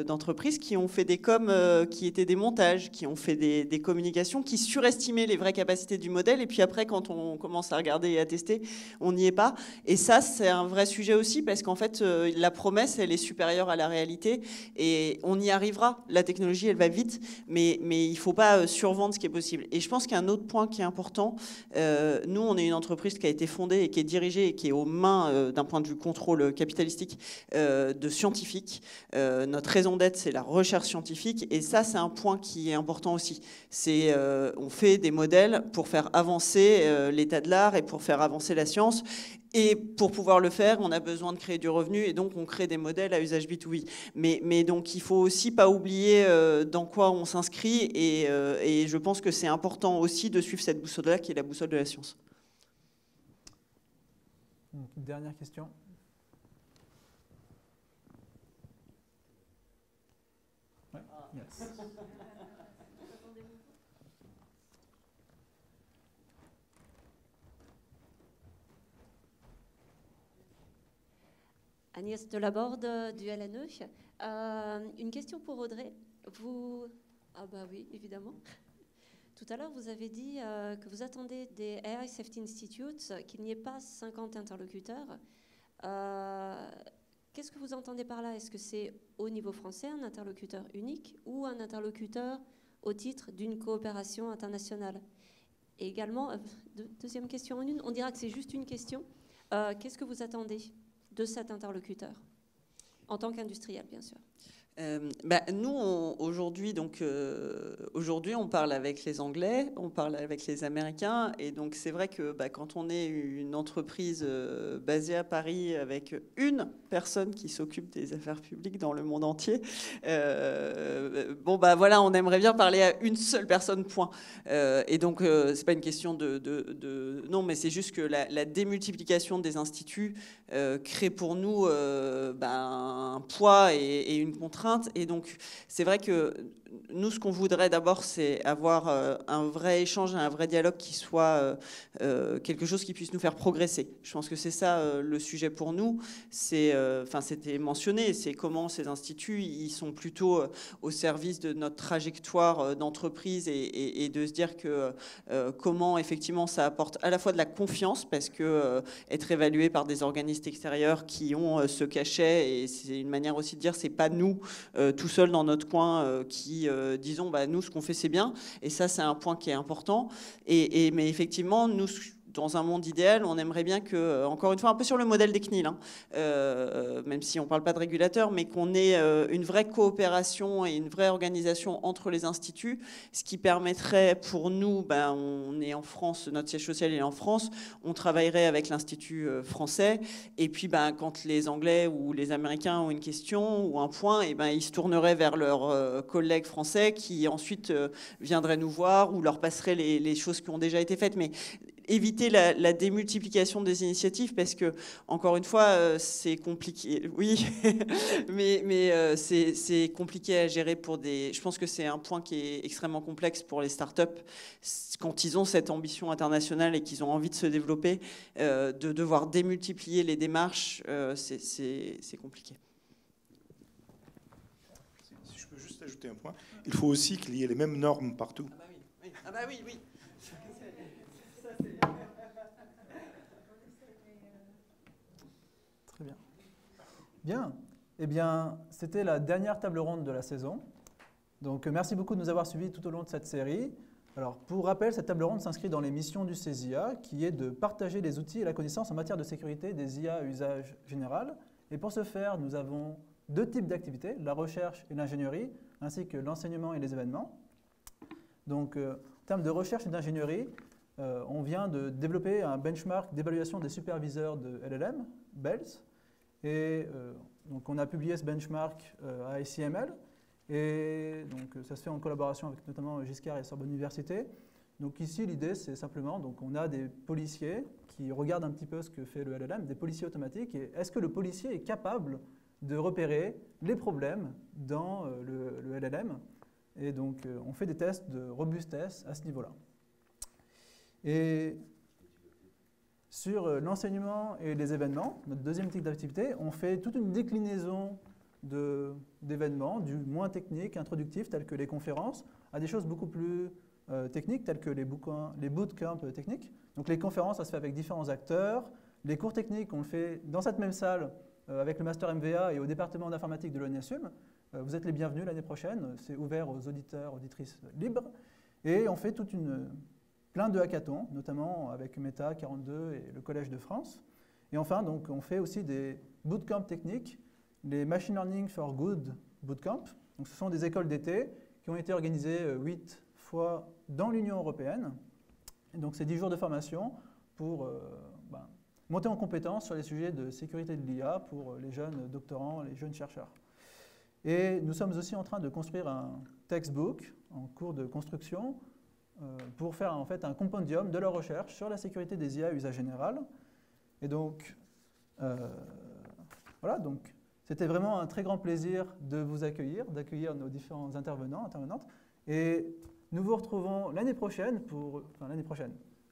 d'entreprises qui ont fait des coms qui étaient des montages, qui ont fait des communications qui surestimaient les vraies capacités du modèle. Et puis après, quand on commence à regarder et à tester, on n'y est pas. Et ça, c'est un vrai sujet aussi parce qu'en fait, la promesse, elle est supérieure à la réalité et on y arrivera. La technologie, elle va vite, mais il ne faut pas survendre ce qui est possible. Et je pense qu'il y a un autre point qui est important. Nous, on est une entreprise qui a été fondée et qui est dirigée dirigé et qui est aux mains, d'un point de vue contrôle capitalistique, de scientifiques. Notre raison d'être, c'est la recherche scientifique, et ça, c'est un point qui est important aussi. On fait des modèles pour faire avancer l'état de l'art et pour faire avancer la science. Et pour pouvoir le faire, on a besoin de créer du revenu, et donc on crée des modèles à usage B2B. Mais donc il faut aussi pas oublier dans quoi on s'inscrit, et je pense que c'est important aussi de suivre cette boussole-là qui est la boussole de la science. Une dernière question. Ouais. Yes. Agnès Delaborde du LNE. Une question pour Audrey. Ah bah oui, évidemment. Tout à l'heure, vous avez dit que vous attendez des AI Safety Institutes, qu'il n'y ait pas 50 interlocuteurs. Qu'est-ce que vous entendez par là? Est-ce que c'est au niveau français un interlocuteur unique ou un interlocuteur au titre d'une coopération internationale? Et également, deuxième question en une, on dira que c'est juste une question. Qu'est-ce que vous attendez de cet interlocuteur, en tant qu'industriel, bien sûr? Nous, aujourd'hui, on parle avec les Anglais, on parle avec les Américains, et donc c'est vrai que quand on est une entreprise basée à Paris avec une personne qui s'occupe des affaires publiques dans le monde entier, voilà, on aimerait bien parler à une seule personne, point. Et donc c'est pas une question non, mais c'est juste que la démultiplication des instituts crée pour nous un poids et une contrainte. Et donc, c'est vrai que nous, ce qu'on voudrait d'abord, c'est avoir un vrai échange, un vrai dialogue qui soit quelque chose qui puisse nous faire progresser. Je pense que c'est ça le sujet pour nous. C'était mentionné, c'est comment ces instituts, ils sont plutôt au service de notre trajectoire d'entreprise et de se dire que comment, effectivement, ça apporte à la fois de la confiance, parce que être évalué par des organismes extérieurs qui ont ce cachet, et c'est une manière aussi de dire, c'est pas nous tout seuls dans notre coin qui disons nous ce qu'on fait c'est bien, et ça c'est un point qui est important, mais effectivement nous, dans un monde idéal, on aimerait bien que, encore une fois, un peu sur le modèle des CNIL, même si on ne parle pas de régulateur, mais qu'on ait une vraie coopération et une vraie organisation entre les instituts, ce qui permettrait pour nous, on est en France, notre siège social est en France, on travaillerait avec l'Institut français, et puis quand les Anglais ou les Américains ont une question ou un point, ils se tourneraient vers leurs collègues français qui ensuite viendraient nous voir ou leur passeraient les choses qui ont déjà été faites. Mais éviter la démultiplication des initiatives, parce que, encore une fois, c'est compliqué. Oui, mais c'est compliqué à gérer pour des... Je pense que c'est un point qui est extrêmement complexe pour les startups. Quand ils ont cette ambition internationale et qu'ils ont envie de se développer, de devoir démultiplier les démarches, c'est compliqué. Si je peux juste ajouter un point, il faut aussi qu'il y ait les mêmes normes partout. Ah bah oui, oui. Très bien. Bien. Eh bien, c'était la dernière table ronde de la saison. Donc, merci beaucoup de nous avoir suivis tout au long de cette série. Alors, pour rappel, cette table ronde s'inscrit dans les missions du CESIA, qui est de partager les outils et la connaissance en matière de sécurité des IA à usage général. Et pour ce faire, nous avons deux types d'activités, la recherche et l'ingénierie, ainsi que l'enseignement et les événements. Donc, en termes de recherche et d'ingénierie, on vient de développer un benchmark d'évaluation des superviseurs de LLM, BELS, et donc on a publié ce benchmark à ICML, et donc ça se fait en collaboration avec notamment Giscard et Sorbonne Université. Donc ici, l'idée, c'est simplement, donc on a des policiers qui regardent un petit peu ce que fait le LLM, des policiers automatiques, et est-ce que le policier est capable de repérer les problèmes dans le LLM? Et donc on fait des tests de robustesse à ce niveau-là. Et sur l'enseignement et les événements, notre deuxième type d'activité, on fait toute une déclinaison d'événements, du moins technique, introductif, tels que les conférences, à des choses beaucoup plus techniques, telles que les bootcamps techniques. Donc les conférences, ça se fait avec différents acteurs. Les cours techniques, on le fait dans cette même salle avec le Master MVA et au département d'informatique de l'ONSUM. Vous êtes les bienvenus l'année prochaine. C'est ouvert aux auditeurs, auditrices libres. Et on fait plein de hackathons, notamment avec Meta 42 et le Collège de France. Et enfin, donc, on fait aussi des bootcamps techniques, les Machine Learning for Good bootcamp. Donc, ce sont des écoles d'été qui ont été organisées 8 fois dans l'Union européenne. Et donc, c'est 10 jours de formation pour monter en compétence sur les sujets de sécurité de l'IA pour les jeunes doctorants, les jeunes chercheurs. Et nous sommes aussi en train de construire un textbook en cours de construction pour faire en fait un compendium de leur recherche sur la sécurité des IA à usage général. Et donc, voilà, donc c'était vraiment un très grand plaisir de vous accueillir, d'accueillir nos différents intervenants, intervenantes. Et nous vous retrouvons l'année prochaine,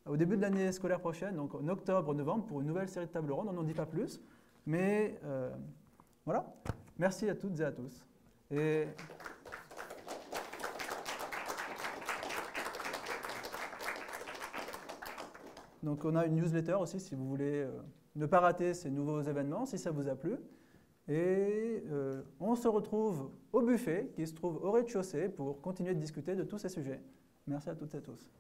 au début de l'année scolaire prochaine, donc en octobre, novembre, pour une nouvelle série de tables rondes. On n'en dit pas plus, mais voilà. Merci à toutes et à tous. Et donc on a une newsletter aussi si vous voulez ne pas rater ces nouveaux événements, si ça vous a plu. Et on se retrouve au buffet qui se trouve au rez-de-chaussée pour continuer de discuter de tous ces sujets. Merci à toutes et à tous.